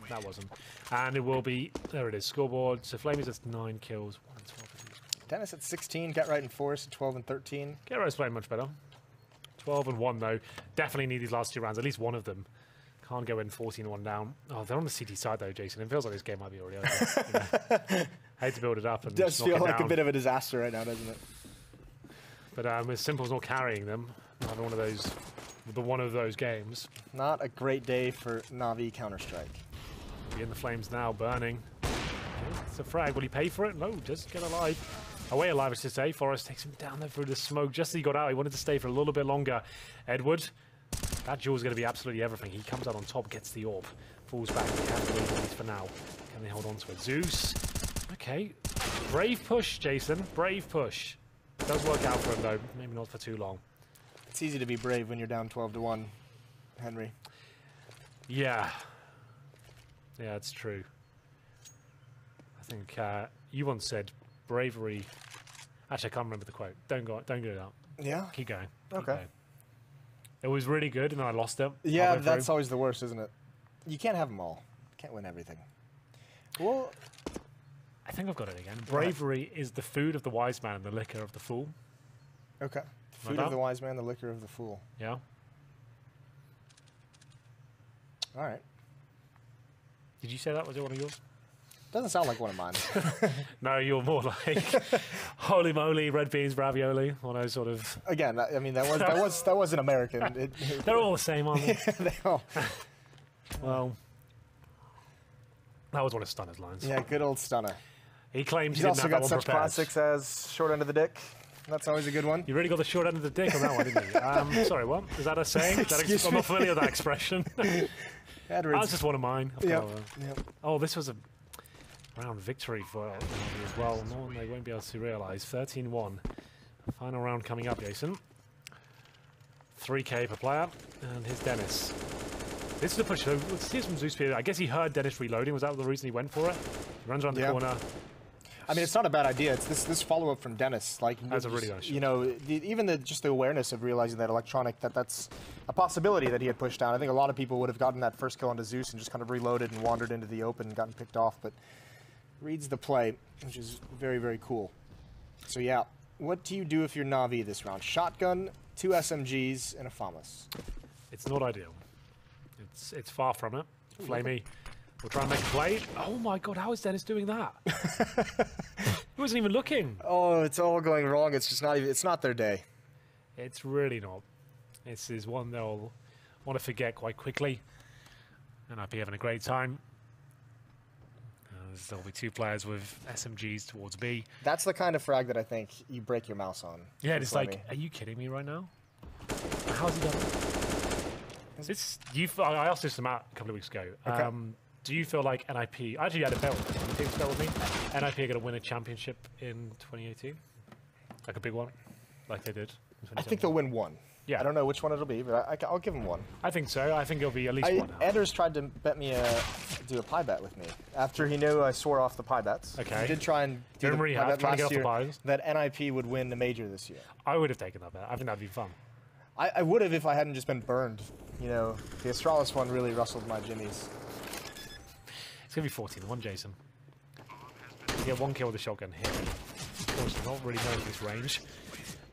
That wasn't. And it will be, there it is, scoreboard. So Flamey's at 9 kills, 1 and 12. Dennis at 16, Get Right and Forrest at 12 and 13. Get Right's playing much better. 12 and 1 though. Definitely need these last 2 rounds, at least one of them. Can't go in 14-1 down. Oh, they're on the CT side though, Jason. It feels like this game might be already over. I hate to build it up and it does feel like a bit of a disaster right now, doesn't it? But with Simple's not carrying them, another one of those games. Not a great day for NaVi Counter-Strike. Be in the flames now, burning. Okay, it's a frag. Will he pay for it? No, just get alive. Away alive, I should say. Forrest takes him down there through the smoke. Just as he got out, he wanted to stay for a little bit longer. Edward, that duel's going to be absolutely everything. He comes out on top, gets the AWP, falls back. He has to leave for now. Can they hold on to it? Zeus. Okay. Brave push, Jason. Brave push. It does work out for him, though. Maybe not for too long. It's easy to be brave when you're down 12-1, Henry. Yeah. Yeah, it's true. I think you once said bravery. Actually, I can't remember the quote. Don't go out. Yeah. Keep going. Okay. Keep going. It was really good, and then I lost it. Yeah, that's always the worst, isn't it? You can't have them all. You can't win everything. Well, I think I've got it again. Bravery is the food of the wise man and the liquor of the fool. Okay. The food of the wise man, the liquor of the fool. Yeah. All right. Did you say that? Was it one of yours? Doesn't sound like one of mine. No, you're more like holy moly, red beans, ravioli, all those sort of. Again, I mean that was an American. They're all the same, aren't they? They all. Well, that was one of Stunner's lines. Yeah, good old Stunner. He claims He's he didn't also have got that one such prepared. classics as short end of the dick. That's always a good one. You really got the short end of the dick on that one, didn't you? Sorry, what? Is that a saying? I'm not familiar with that expression. That was just one of mine. Yep. Oh, this was a round victory for NaVi as well. No one they won't be able to realise. 13-1. Final round coming up, Jason. 3K per player. And here's Dennis. This is a push. Let's see some Zeus here. I guess he heard Dennis reloading. Was that the reason he went for it? He runs around the corner. I mean, it's not a bad idea. It's this follow-up from Dennis. Like, That's a really nice shot. You know, even just the awareness of realizing that electronic, that's a possibility that he had pushed down. I think a lot of people would have gotten that first kill onto Zeus and just kind of reloaded and wandered into the open and gotten picked off, but reads the play, which is very, very cool. So yeah, what do you do if you're NaVi this round? Shotgun, 2 SMGs, and a FAMAS. It's not ideal. It's far from it. Flamey will try and make a play. Oh my god, how is Dennis doing that? He wasn't even looking. Oh, it's all going wrong. It's just not even, it's not their day. It's really not. This is one they'll want to forget quite quickly. And NiP having a great time. There'll be 2 players with SMGs towards B. That's the kind of frag that I think you break your mouse on. Yeah, it's like, are you kidding me right now? How's he done it? I asked this to Matt a couple of weeks ago. Okay. Do you feel like NiP, I actually had a bet with him, he bet with me, NiP are going to win a championship in 2018? Like a big one, like they did in 2017? I think they'll win one. Yeah. I don't know which one it'll be, but I'll give them one. I think so. I think it'll be at least one. Anders tried to bet me do a pie bet with me after he knew I swore off the pie bets. Okay. He did try and do the pie bet last year that NiP would win the major this year. I would have taken that bet. I think that'd be fun. I would have if I hadn't just been burned. You know, the Astralis one really rustled my jimmies. It's going to be 14-1, Jason. You get 1 kill with the shotgun here. Of course, not really knowing this range.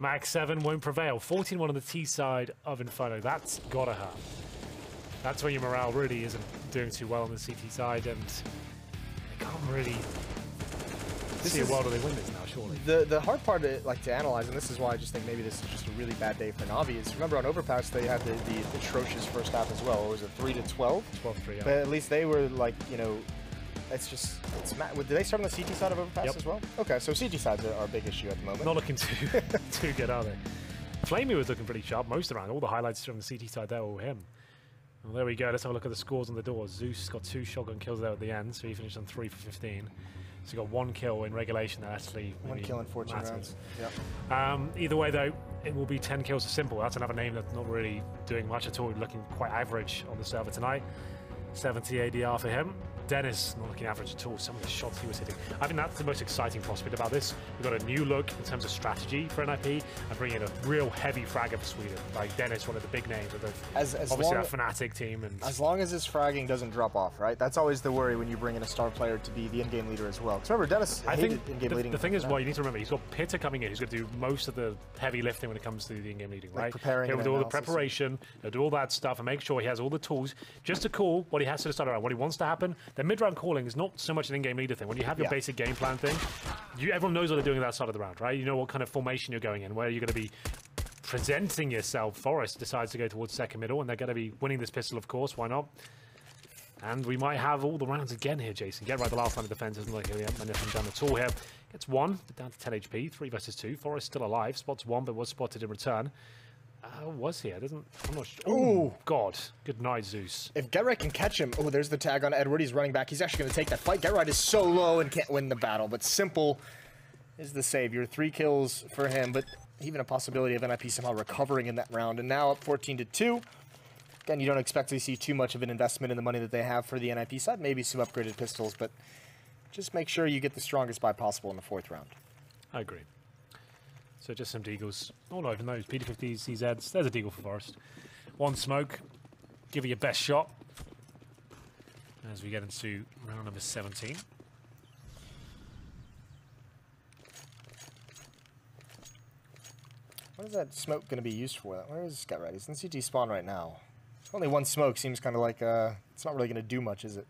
Max 7 won't prevail. 14-1 on the T side of Inferno. That's gotta hurt. That's where your morale really isn't doing too well on the CT side, and they can't really see a world where they win this now, surely. The hard part to analyze, and this is why I just think maybe this is just a really bad day for NaVi, is remember on Overpass they had the atrocious first half as well. Or was it 3-12? 12-3, yeah. But at least they were like, you know, did they start on the CT side of Overpass as well? Okay, so CT sides are a big issue at the moment. Not looking too good, are they? Flamey was looking pretty sharp most of the round. All the highlights from the CT side there were him. Well, there we go. Let's have a look at the scores on the doors. Zeus got 2 shotgun kills there at the end, so he finished on 3 for 15. So he got 1 kill in regulation. That actually 1 kill in 14 rounds. Yep. Either way, though, it will be 10 kills for Simple. That's another name that's not really doing much at all. Looking quite average on the server tonight. 70 ADR for him. Dennis not looking average at all. Some of the shots he was hitting. I think that's the most exciting prospect about this. We've got a new look in terms of strategy for NiP and bringing in a real heavy fragger for Sweden. Like Dennis, one of the big names of obviously that Fnatic team. And as long as his fragging doesn't drop off, right? That's always the worry when you bring in a star player to be the in-game leader as well. Because remember, Dennis hated in-game leading. The thing is, well, you need to remember, he's got Pitta coming in. He's going to do most of the heavy lifting when it comes to the in-game leading, right? Preparing he'll do all the preparation, he'll do all that stuff and make sure he has all the tools just to call what he has to start around, what he wants to happen. The mid-round calling is not so much an in-game leader thing. When you have your basic game plan thing, everyone knows what they're doing at that side of the round, right? You know what kind of formation you're going in, where you're going to be presenting yourself. Forest decides to go towards second middle, and they're going to be winning this pistol, of course. Why not? And we might have all the rounds again here, Jason. Get right the last line of defense. Doesn't look like anything done at all here. Gets 1, but down to 10 HP. 3 versus 2. Forest still alive. Spots 1, but was spotted in return. Was he? I'm not sure. Oh, God. Good night, Zeus. If Getright can catch him, oh, there's the tag on Edward. He's running back. He's actually going to take that fight. Getright is so low and can't win the battle, but Simple is the savior. 3 kills for him, but even a possibility of NiP somehow recovering in that round. And now up 14-2. Again, you don't expect to see too much of an investment in the money that they have for the NiP side. Maybe some upgraded pistols, but just make sure you get the strongest buy possible in the 4th round. I agree. So just some deagles. Oh, not even those. PD50s, CZs. There's a deagle for Forest. 1 smoke. Give it your best shot. As we get into round number 17. What is that smoke going to be used for? Where is Getright? He's in CT spawn right now. Only 1 smoke seems kind of like it's not really going to do much, is it?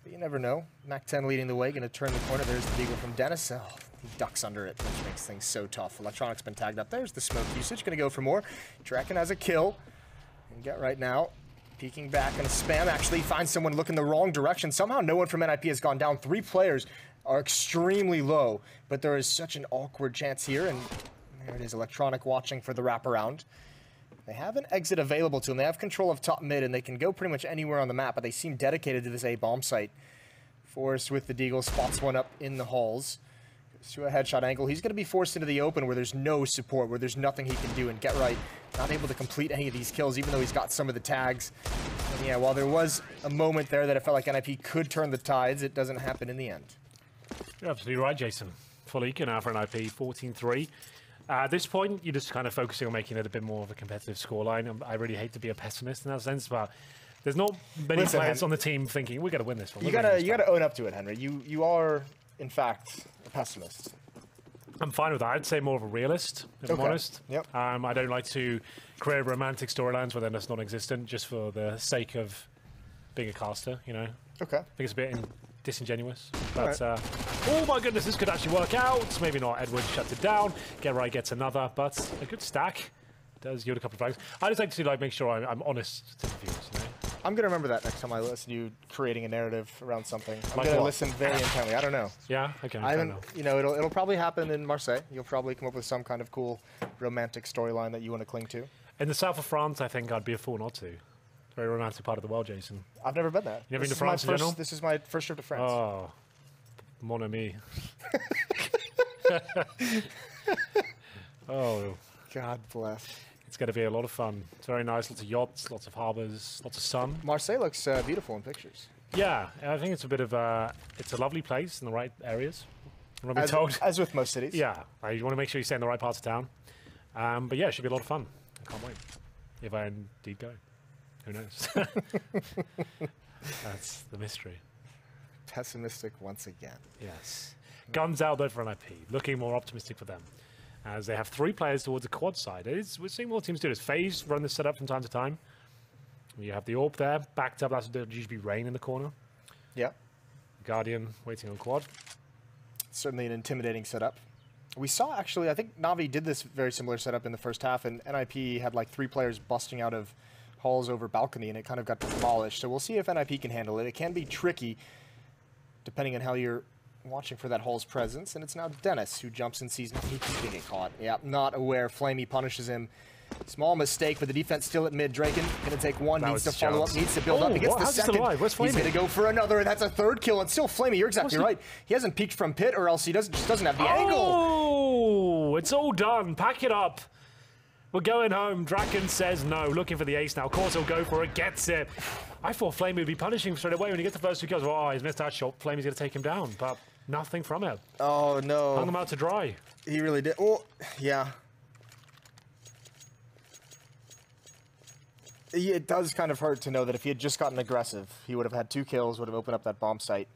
But you never know. Mac 10 leading the way, going to turn the corner. There's the deagle from Dennis. Oh, he ducks under it, which makes things so tough. Electronic's been tagged up. There's the smoke usage. Going to go for more. Draken has a kill. And Getright now peeking back and a spam. Actually finds someone looking the wrong direction. Somehow no one from NiP has gone down. 3 players are extremely low, but there is such an awkward chance here. And there it is, Electronic watching for the wraparound. They have an exit available to them. They have control of top mid, and they can go pretty much anywhere on the map, but they seem dedicated to this A bomb site. Forrest with the deagle spots one up in the halls. Goes to a headshot angle. He's going to be forced into the open where there's no support, where there's nothing he can do, and Getright not able to complete any of these kills, even though he's got some of the tags. And yeah, while there was a moment there that it felt like NiP could turn the tides, it doesn't happen in the end. You're absolutely right, Jason. Full eco now for NiP, 14-3. At this point, you're just kind of focusing on making it a bit more of a competitive scoreline. I really hate to be a pessimist in that sense, but there's not many players on the team thinking, we got to win this one. You gotta own up to it, Henry. You are, in fact, a pessimist. I'm fine with that. I'd say more of a realist, if I'm honest. Yep. I don't like to create romantic storylines where they're just non-existent just for the sake of being a caster, you know? Okay. I think it's a bit disingenuous. But, oh my goodness, this could actually work out. Maybe not. Edward shuts it down. Get right gets another, but a good stack does yield a couple of flags. I just like to make sure I'm honest to the viewers, you know? I'm going to remember that next time I listen to you creating a narrative around something. I'm Like going to what? listen very intently. I don't know. Yeah? Okay. I haven't, you know, it'll probably happen in Marseille. You'll probably come up with some kind of cool romantic storyline that you want to cling to. In the south of France, I think I'd be a fool not to. Very romantic part of the world, Jason. I've never been there. You never been to France in general? This is my first trip to France. Oh, mon ami. Oh, God bless. it's going to be a lot of fun. It's very nice. Lots of yachts, lots of harbours, lots of sun. Marseille looks beautiful in pictures. Yeah, I think it's a bit of it's a lovely place in the right areas. I'm being told. As with most cities. Yeah, you want to make sure you stay in the right parts of town. But yeah, it should be a lot of fun. I can't wait. If I indeed go. Who knows? That's the mystery. Pessimistic once again. Yes. Guns out though for NiP. Looking more optimistic for them. As they have 3 players towards the quad side. We're seeing more teams do this. FaZe run this setup from time to time. You have the AWP there, backed up. That's usually be Rain in the corner. Yeah. Guardian waiting on quad. Certainly an intimidating setup. We saw, actually, I think NaVi did this very similar setup in the first half, and NiP had like 3 players busting out of halls over balcony, and it kind of got demolished. So we'll see if NiP can handle it. It can be tricky, depending on how you're watching for that hall's presence. And it's now Dennis who jumps and sees NiP keeping it caught. Yeah, not aware. Flamey punishes him. Small mistake, but the defense still at mid. Draken gonna take one, needs to follow up, needs to build up. He gets the second. Where's Flamey? He's gonna go for another, and that's a 3rd kill. And still Flamey, you're exactly right. He hasn't peeked from pit, or else he just doesn't have the angle. Oh, it's all done. Pack it up. We're going home. Draken says no. Looking for the ace now. Of course he'll go for it. Gets it. I thought Flamey would be punishing straight away when he gets the first 2 kills. Oh, he's missed that shot. Flamey's going to take him down, but nothing from it. Oh, no. Hung him out to dry. He really did. Oh, yeah. It does kind of hurt to know that if he had just gotten aggressive, he would have had 2 kills, would have opened up that bomb site.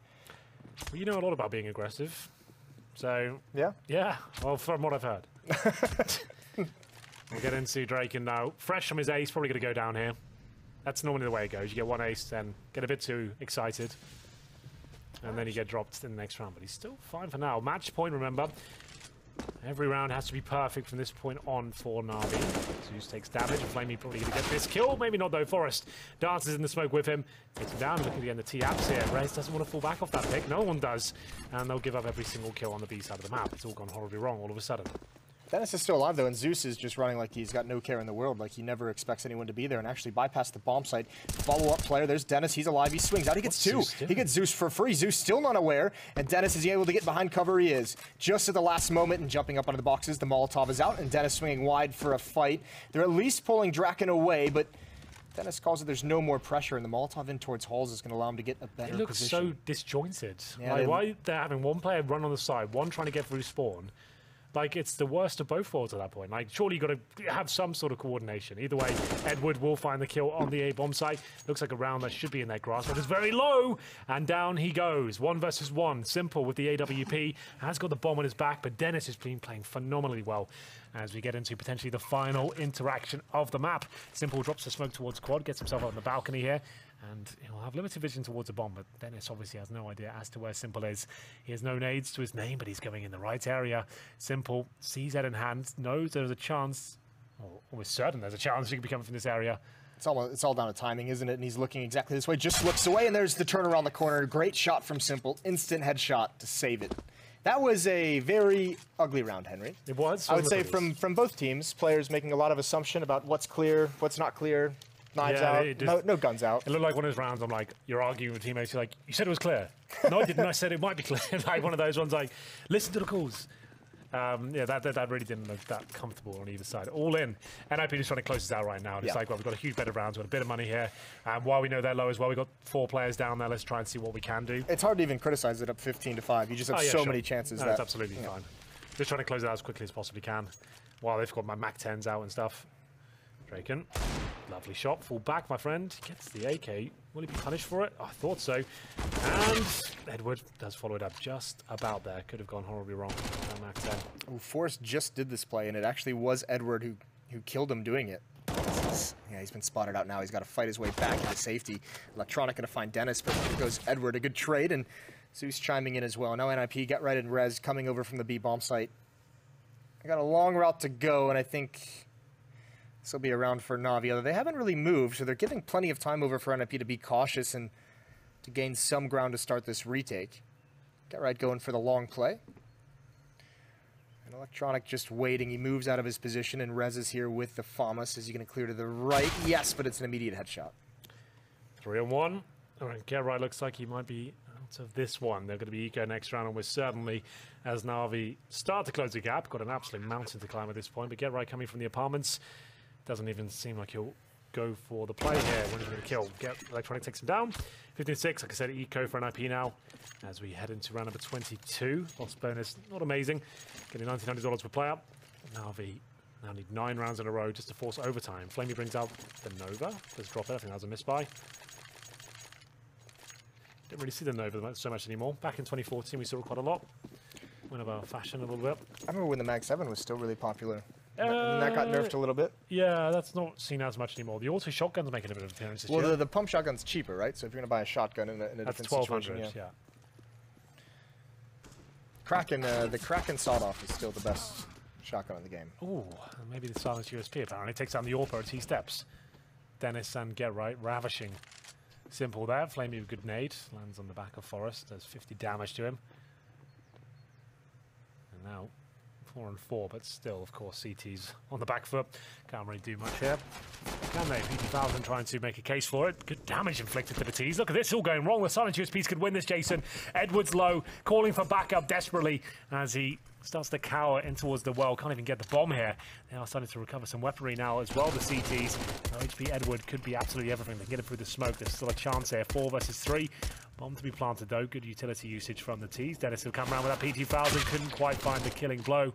Well, you know a lot about being aggressive. So, yeah? Yeah, well, from what I've heard. We'll get into Draken now. Fresh from his ace, probably going to go down here. That's normally the way it goes. You get 1 ace, then get a bit too excited. And then you get dropped in the next round. But he's still fine for now. Match point, remember. Every round has to be perfect from this point on for NaVi. Zeus takes damage. Flamey probably going to get this kill. Maybe not, though. Forest dances in the smoke with him. Takes him down. Looking at the T-apps here. Rez doesn't want to fall back off that pick. No one does. And they'll give up every single kill on the B side of the map. It's all gone horribly wrong all of a sudden. Dennis is still alive, though, and Zeus is just running like he's got no care in the world, like he never expects anyone to be there, and actually bypass the bomb site. Follow-up player, there's Dennis, he's alive, he swings out, he gets 2. He gets Zeus for free. Zeus still not aware, and Dennis is able to get behind cover. He is. Just at the last moment and jumping up onto the boxes, the Molotov is out, and Dennis swinging wide for a fight. They're at least pulling Draken away, but Dennis calls it there's no more pressure, and the Molotov in towards Halls is going to allow him to get a better position. It looks so disjointed. Yeah, like, why they're having one player run on the side, one trying to get through spawn. Like, it's the worst of both worlds at that point. Like, surely you've got to have some sort of coordination. Either way, Edward will find the kill on the A-bomb site. Looks like a round that should be in their grasp, but it's very low. And down he goes. 1 versus 1. Simple with the AWP. Has got the bomb on his back, but Dennis has been playing phenomenally well as we get into potentially the final interaction of the map. Simple drops the smoke towards quad, gets himself out on the balcony here. And he'll have limited vision towards a bomb, but Dennis obviously has no idea as to where Simple is. He has no nades to his name, but he's going in the right area. Simple sees that in hand, knows there's a chance, or almost certain there's a chance he could be coming from this area. It's all down to timing, isn't it? And he's looking exactly this way, just looks away, and there's the turn around the corner. Great shot from Simple, instant headshot to save it. That was a very ugly round, Henry. It was? I would say from both teams, players making a lot of assumption about what's clear, what's not clear. Knives out, no guns out. It looked like one of those rounds, I'm like, you're arguing with teammates, you're like, you said it was clear. No, I didn't, I said it might be clear. Like one of those ones, like, listen to the calls. Yeah, that really didn't look that comfortable on either side. All in. NiP just trying to close this out right now. And it's like, well, we've got a huge bed of rounds, we've got a bit of money here. While we know they're low as well, we've got 4 players down there. Let's try and see what we can do. It's hard to even criticize it up 15-5. You just have many chances. No, it's absolutely fine. Just trying to close it out as quickly as possibly can. While they've got my Mac 10s out and stuff. Draken, lovely shot, fall back, my friend. Gets the AK. Will he be punished for it? I thought so. And Edward does follow it up just about there. Could have gone horribly wrong. Mac 10. Well, Forrest just did this play, and it actually was Edward who killed him doing it. Yeah, he's been spotted out now. He's got to fight his way back into safety. Electronic going to find Dennis, but here goes Edward. A good trade, and Zeus chiming in as well. Now NiP, get right in res, coming over from the B bomb site. I got a long route to go, and I think this will be a round for NaVi. They haven't really moved, so they're giving plenty of time over for NiP to be cautious and to gain some ground to start this retake. Get right going for the long play. And Electronic just waiting. He moves out of his position, and Rez is here with the FAMAS. Is he going to clear to the right? Yes, but it's an immediate headshot. 3-on-1. All right, Get Right looks like he might be out of this one. They're going to be eco next round, almost certainly, as NaVi start to close the gap. Got an absolute mountain to climb at this point, but Get Right coming from the apartments. Doesn't even seem like he'll go for the play here when he's going to kill. Electronic takes him down. 15-6, like I said, eco for NiP now. As we head into round number 22. Loss bonus, not amazing. Getting $1,900 per player. NaVi now need 9 rounds in a row just to force overtime. Flamey brings out the Nova. Let's drop it. I think that was a misbuy. Didn't really see the Nova so much anymore. Back in 2014, we saw it quite a lot. Went of our fashion a little bit. I remember when the Mag 7 was still really popular. And that got nerfed a little bit. Yeah, that's not seen as much anymore. The auto shotgun's making a bit of an appearance this year. Well, the pump shotgun's cheaper, right? So if you're going to buy a shotgun in a different situation, yeah. Kraken, the Kraken sawed-off is still the best shotgun in the game. Ooh, maybe the silenced USP apparently takes down the AWP as he steps. Dennis and Get Right ravishing. Simple there. Flamey with good nade. Lands on the back of Forrest. Does 50 damage to him. And now 4 and 4, but still, of course, CT's on the back foot. Can't really do much here. Can they? PT1000 trying to make a case for it. Good damage inflicted to the T's. Look at this, all going wrong. The silent USPs could win this, Jason. Edwards low, calling for backup desperately as he starts to cower in towards the well. Can't even get the bomb here. They are starting to recover some weaponry now as well, the CTs. Now HP Edward could be absolutely everything. They can get it through the smoke. There's still a chance here. 4 versus 3. Bomb to be planted, though. Good utility usage from the T's. Dennis will come around with that PT1000. Couldn't quite find the killing blow.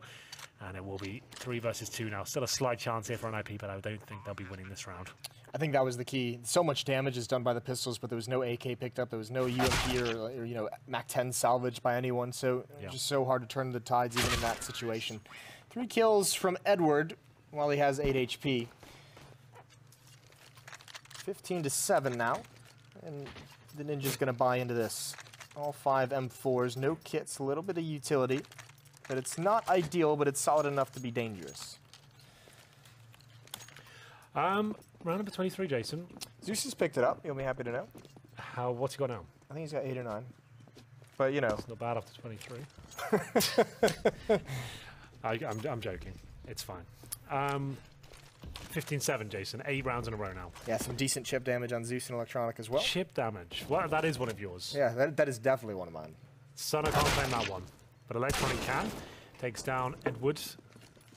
And it will be 3 versus 2 now. Still a slight chance here for NiP, but I don't think they'll be winning this round. I think that was the key. So much damage is done by the pistols, but there was no AK picked up. There was no UMP or Mac 10 salvaged by anyone. So just so hard to turn the tides even in that situation. 3 kills from Edward while he has 8 HP. 15-7 now. And the Ninja's going to buy into this. All 5 M4s, no kits, a little bit of utility. But it's not ideal, but it's solid enough to be dangerous. Round number 23, Jason. Zeus has picked it up. You'll be happy to know. What's he got now? I think he's got 8 or 9. But, you know. It's not bad after 23. I'm joking. It's fine. 15-7, Jason. 8 rounds in a row now. Yeah, some decent chip damage on Zeus and Electronic as well. Chip damage. Well, that is one of yours. Yeah, that is definitely one of mine. Sono can't claim that one. But Electronic can. Takes down Edward.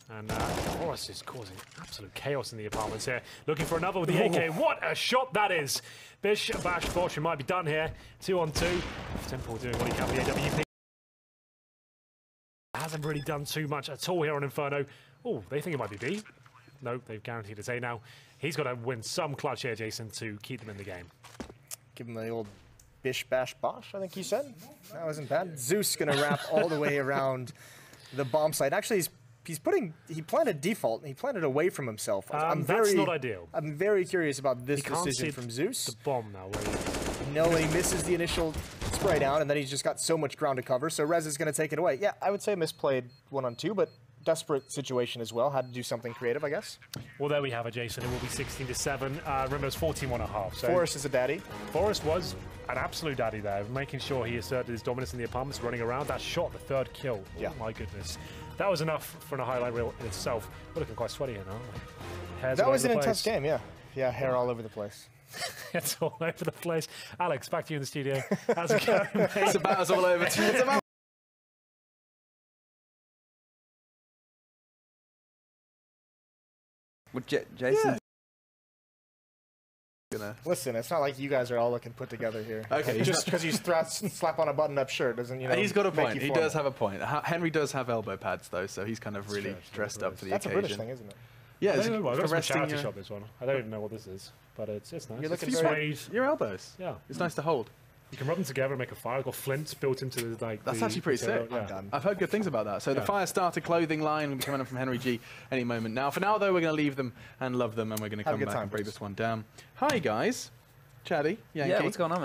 And Forrest is causing absolute chaos in the apartments here. Looking for another with the AK. What a shot that is! Bish, Bash, Fortune might be done here. 2 on 2. Temple doing what he can with the AWP. Hasn't really done too much at all here on Inferno. Oh, they think it might be B. No, they've guaranteed it's A now. He's got to win some clutch here, Jason, to keep them in the game. Give him the old Bish, Bash, Bosh, I think he said. That wasn't bad. Zeus going to wrap all the way around the bomb site. Actually, he planted default. He planted away from himself. That's not ideal. I'm very curious about this decision from Zeus. The bomb now. No, he misses the initial spray down, and then he's just got so much ground to cover. So Rez is going to take it away. Yeah, I would say misplayed 1 on 2, but desperate situation as well. Had to do something creative, I guess. Well, there we have it, Jason. It will be 16-7. Remember, it's 14-1.5. So Forrest is a daddy. Forrest was an absolute daddy there, making sure he asserted his dominance in the apartments, running around. That shot, the 3rd kill. Yeah. Oh, my goodness. That was enough for a highlight reel in itself. We're looking quite sweaty here now, aren't we? Hairs that was an intense game, yeah. Yeah, hair all over the place. It's all over the place. Alex, back to you in the studio. How's it going, mate? It's about us all over. It's about With Jason. Listen, it's not like you guys are all looking put together here. Okay, Just because you slap on a button-up shirt doesn't, you know, he's got a make point. you He formal. does have a point. Henry does have elbow pads, though, so he's kind of really dressed up for the That's occasion. a British thing, isn't it? Yeah, I it's don't know, I've for got some resting charity your, shop, this one. I don't even know what this is, but it's nice. You're looking it's very- suede. your elbows. Yeah. It's nice to hold. You can rub them together and make a fire. It's got flints built into the, like. That's the actually pretty sick. material. I'm done. I've heard good things about that. So the Yeah. fire starter clothing line will be coming up from Henry G any moment now. For now, though, we're going to leave them and love them, and we're going to Have a come good back time, and break boys. this one down. Hi, guys. Chatty, Yankee. Yeah, what's going on,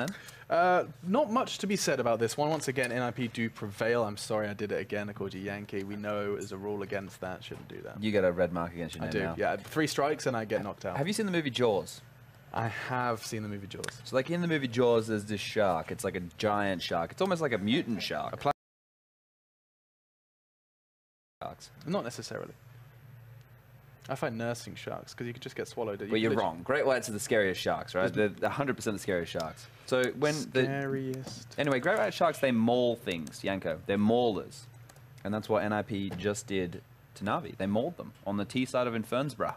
man? Not much to be said about this one. Once again, NiP do prevail. I'm sorry I did it again. I called you Yankee. We know there's a rule against that. Shouldn't do that. You get a red mark against your I name do. now. Yeah, 3 strikes and I get knocked out. Have you seen the movie Jaws? I have seen the movie Jaws. So like in the movie Jaws, there's this shark. It's like a giant shark. It's almost like a mutant shark. Sharks. Not necessarily. I find nursing sharks because you could just get swallowed. But you're wrong. Great whites are the scariest sharks, right? They're 100% the scariest sharks. So when Scariest. Anyway, great white sharks, they maul things, Yanko. They're maulers. And that's what NiP just did to NaVi. They mauled them on the T side of Infernsborough.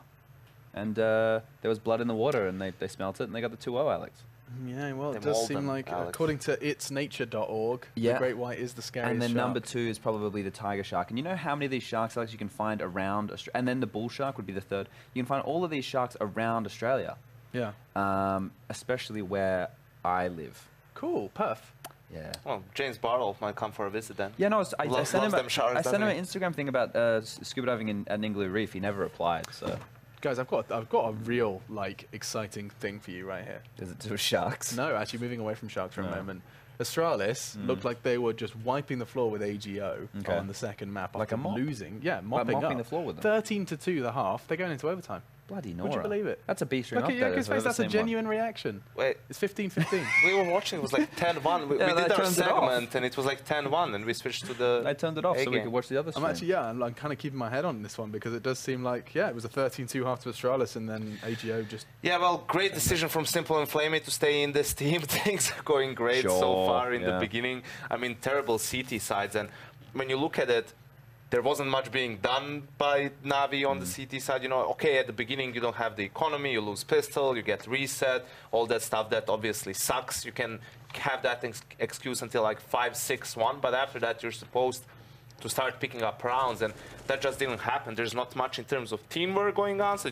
And there was blood in the water, and they smelt it, and they got the 2-0, Alex. Yeah, well, They it does mauled seem them, like, Alex. according to itsnature.org, Yeah. the great white is the scariest And then shark. number 2 is probably the tiger shark. And you know how many of these sharks, Alex, you can find around Australia? And then the bull shark would be the 3rd. You can find all of these sharks around Australia, Yeah. especially where I live. Cool, Perth. Yeah. Well, James Barlow might come for a visit then. Yeah, no, I Loves sent him, them sharks, I sent him doesn't an he? Instagram thing about scuba diving at Ningaloo Reef. He never replied, so Guys, I've got a real, like, exciting thing for you right here. is it to sharks? No, actually, moving away from sharks for a No. moment. Astralis looked like they were just wiping the floor with AGO Okay. on the second map Like after a mop? losing. Yeah, Like mopping mopping up. the floor with them? 13-2 the half. They're going into overtime. Bloody Would Nora. you believe it? That's a B string Look at update. Yankee's face. That's a genuine reaction. Wait, It's 15-15. we were watching, it was like 10-1. We Yeah, did that our turns it off. segment, and it was like 10-1, and we switched to the I turned it off A so we game. could watch the other I'm stream. actually, yeah, I'm kind of keeping my head on this one because it does seem like, yeah, it was a 13-2 half to Astralis and then AGO just... Yeah, well, great decision from Simple and Flamey to stay in this team. Things are going great so Sure, far in the yeah. beginning. I mean, terrible CT sides. And when you look at it, there wasn't much being done by NaVi on the CT side. You know, okay, at the beginning, you don't have the economy, you lose pistol, you get reset, all that stuff that obviously sucks. You can have that excuse until like 5-6-1, but after that, you're supposed to start picking up rounds, and that just didn't happen. There's not much in terms of teamwork going on, so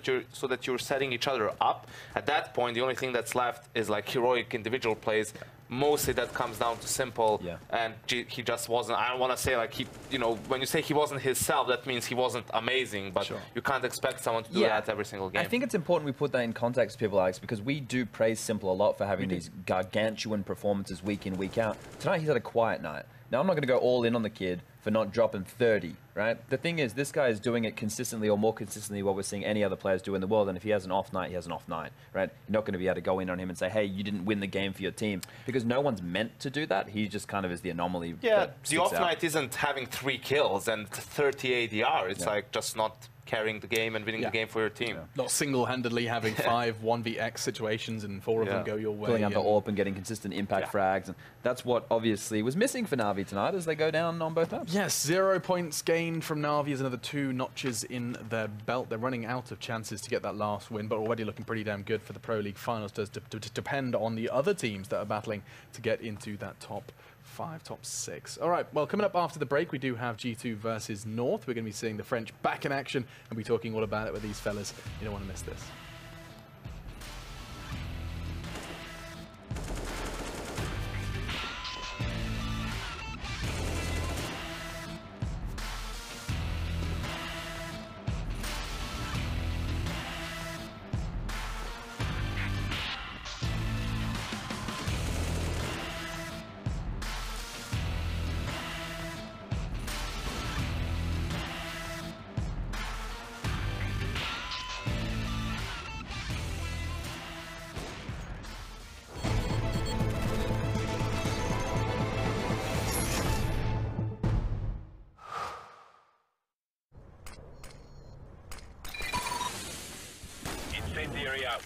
that you're setting each other up. At that point, the only thing that's left is like heroic individual plays. Mostly that comes down to Simple, Yeah. and he just wasn't. I don't want to say like he, you know, when you say he wasn't himself, that means he wasn't amazing. But Sure. you can't expect someone to do Yeah. that every single game. I think it's important we put that in context to people, Alex, because we do praise Simple a lot for having these gargantuan performances week in, week out. Tonight he's had a quiet night. Now I'm not going to go all in on the kid for not dropping 30, right? The thing is, this guy is doing it consistently or more consistently what we're seeing any other players do in the world. And if he has an off night, he has an off night, right? You're not going to be able to go in on him and say, hey, you didn't win the game for your team, because no one's meant to do that. He just kind of is the anomaly. yeah, that the sticks off out. night isn't having 3 kills and 30 ADR. It's Yeah. like just not carrying the game and winning Yeah. the game for your team. Not single-handedly having 5 1vx situations and 4 of them Yeah. go your way. Pulling out the and- AWP and getting consistent impact frags. And that's what obviously was missing for NaVi tonight as they go down on both maps. Yes, 0 points gained from NaVi is another 2 notches in their belt. They're running out of chances to get that last win, but already looking pretty damn good for the Pro League finals. Does depend on the other teams that are battling to get into that top 5, top 6. All right, well, coming up after the break, we do have G2 versus North. We're going to be seeing the French back in action and be talking all about it with these fellas. You don't want to miss this. Incendiary out.